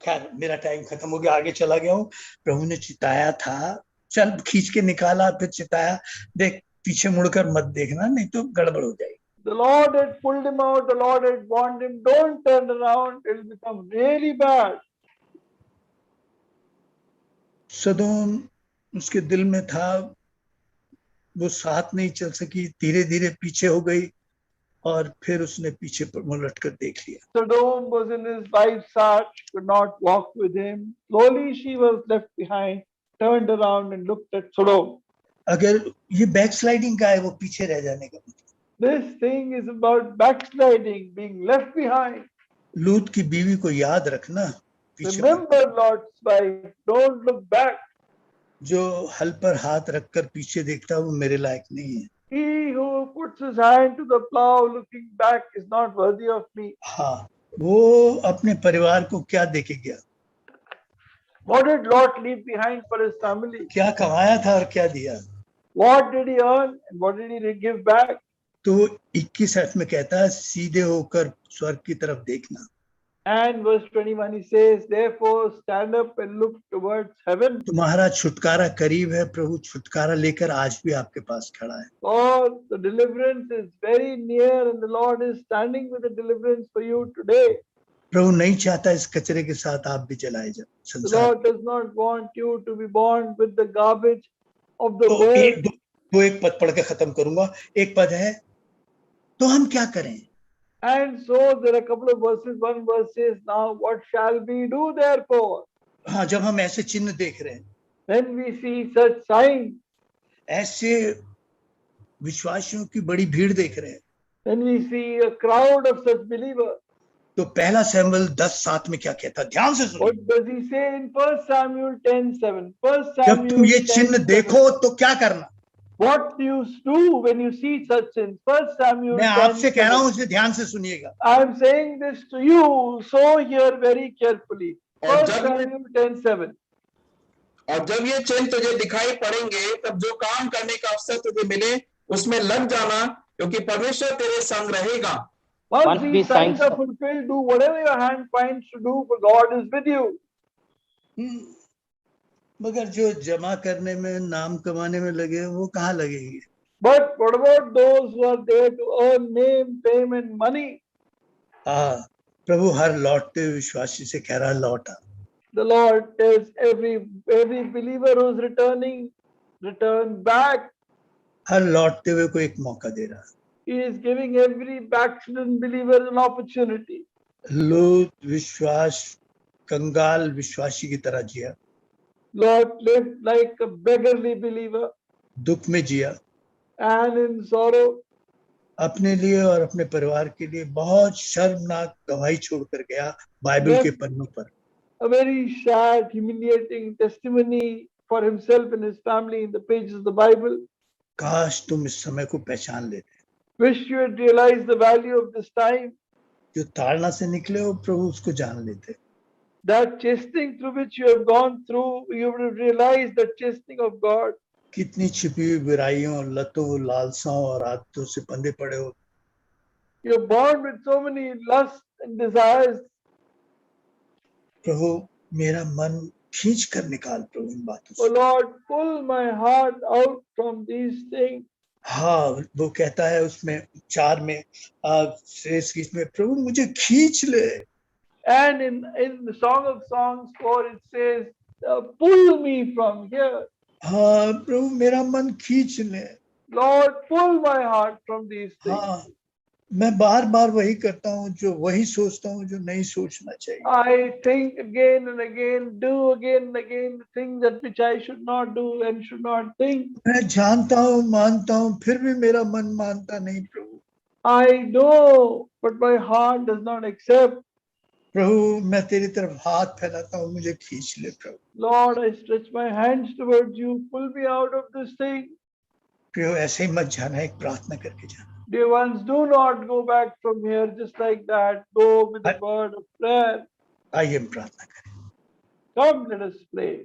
खैर मेरा टाइम खत्म हो गया, आगे चला गया हूँ। प्रभु ने चिताया था, चल खींच के निकाला, फिर चिताया, देख पीछे मुड़कर मत देखना, नहीं तो गड़बड़ हो जाएगी। The Lord had pulled him out, the Lord had warned him, don't turn around, it will become really bad. सदोम उसके दिल में था, वो साथ नहीं चल सकी, धीरे धीरे पीछे हो गई, और फिर उसने पीछे मुलट कर देख लिया। Sodom was in his wife's heart, could not walk with him. Slowly she was left behind, turned around and looked at Sodom. अगर ये बैकस्लाइडिंग का है, वो पीछे रह जाने का मतलब। This thing is about backsliding, being left behind. लूत की बीवी को याद रखना, पीछे Remember Lord's wife, don't look back. जो हल पर हाथ रखकर पीछे देखता है, वो मेरे लायक नहीं है। He who puts his hand to the plow looking back is not worthy of me. हाँ, वो अपने परिवार को क्या देके गया, What did Lot leave behind for his family? क्या कमाया था और क्या दिया? What did he earn and what did he give back? तो 21 में कहता है, सीधे होकर स्वर्ग की तरफ देखना। And verse 21 he says, therefore stand up and look towards heaven. तुम्हारा छुटकारा करीब है, प्रभु छुटकारा लेकर आज भी आपके पास खड़ा है। For the deliverance is very near and the Lord is standing with the deliverance for you today. प्रभु नहीं चाहता इस कचरे के साथ आप भी जलाए जाओ The संसार। Lord does not want you to be born with the garbage of the तो world. एक पद पढ़ के खत्म करूंगा। एक पद है, तो हम क्या करें? And so there are a couple of verses. One verse says, now what shall we do therefore? हाँ, जब हम ऐसे चिन्ह देख रहे हैं, When we see such signs, ऐसे विश्वासियों की बड़ी भीड़ देख रहे हैं, when we see a crowd of such believers, तो पहला सैमुएल 10:7 में क्या कहता है? ध्यान से सुनो। what does he say in 1 Samuel 10:7? 1 जब तुम Samuel ये चिन्ह 10:7. देखो तो क्या करना? What do you do when you see such sins? 1 Samuel मैं आपसे कह रहा हूं, 10:7. उसे ध्यान से सुनिएगा। I am saying this to you, so hear very carefully. 1 Samuel 10:7. और जब ये चिन्ह तुझे दिखाई पड़ेंगे, तब जो काम करने का अवसर तुझे मिले उसमें लग जाना, क्योंकि परमेश्वर तेरे संग रहेगा। Once these signs are fulfilled, do whatever your hand finds to do, for God is with you. मगर जो जमा करने में, नाम कमाने में लगे, वो कहाँ लगेंगे? But what about those who are there to earn name, fame and money? हाँ, प्रभु हर लौटते हुए विश्वासी से कह रहा है, लौटा। The Lord tells every believer who is returning, return back. हर लौटते हुए को एक मौका दे रहा है। He is giving every backslidden believer an opportunity. लूत विश्वास कंगाल विश्वासी की तरह जिया, Lot lived like a beggarly believer दुख में जिया, and in sorrow. अपने लिए और अपने परिवार के लिए बहुत शर्मनाक गवाही छोड़कर गया बाइबल के पन्नों पर। A very sad, humiliating testimony for himself and his family in the pages of the Bible. काश तुम इस समय को पहचान लेते, Wish you had realized the value of this time. जो ताड़ना से निकले हो प्रभु उसको जान लेते। That chastening through which you have gone through, you would have realized the chastening of God. कितनी छिपी हुई बुराइयों, लतों, लालसाओं और आदतों से बंधे पड़े हो। You're born with so many lusts and desires. प्रभु मेरा मन खींच कर निकाल प्रभु इन बातों Oh से। Lord, pull my heart out from these things. हाँ, वो कहता है उसमें 4 में श्रेष्ठ गीत में, प्रभु मुझे खींच ले। And in the Song of Songs 4, it says, pull me from here. हाँ प्रभु मेरा मन खींच ले। Lord, pull my heart from these things. हाँ, मैं बार बार वही करता हूँ, जो वही सोचता हूँ जो नहीं सोचना चाहिए। I think again and again, do again and again the things that which I should not do and should not think. मैं जानता हूँ, मानता हूँ, फिर भी मेरा मन मानता नहीं प्रभु। I know, but my heart does not accept. प्रभु मैं तेरी तरफ हाथ फैलाता हूँ, मुझे खींच ले प्रभु। Lord, I stretch my hands towards you. Pull me out of this thing. प्रभु ऐसे ही मत जाना, एक प्रार्थना करके जाना। Dear ones, do not go back from here just like that. Go with a word of prayer. आइए हम प्रार्थना करें। Come, let us pray.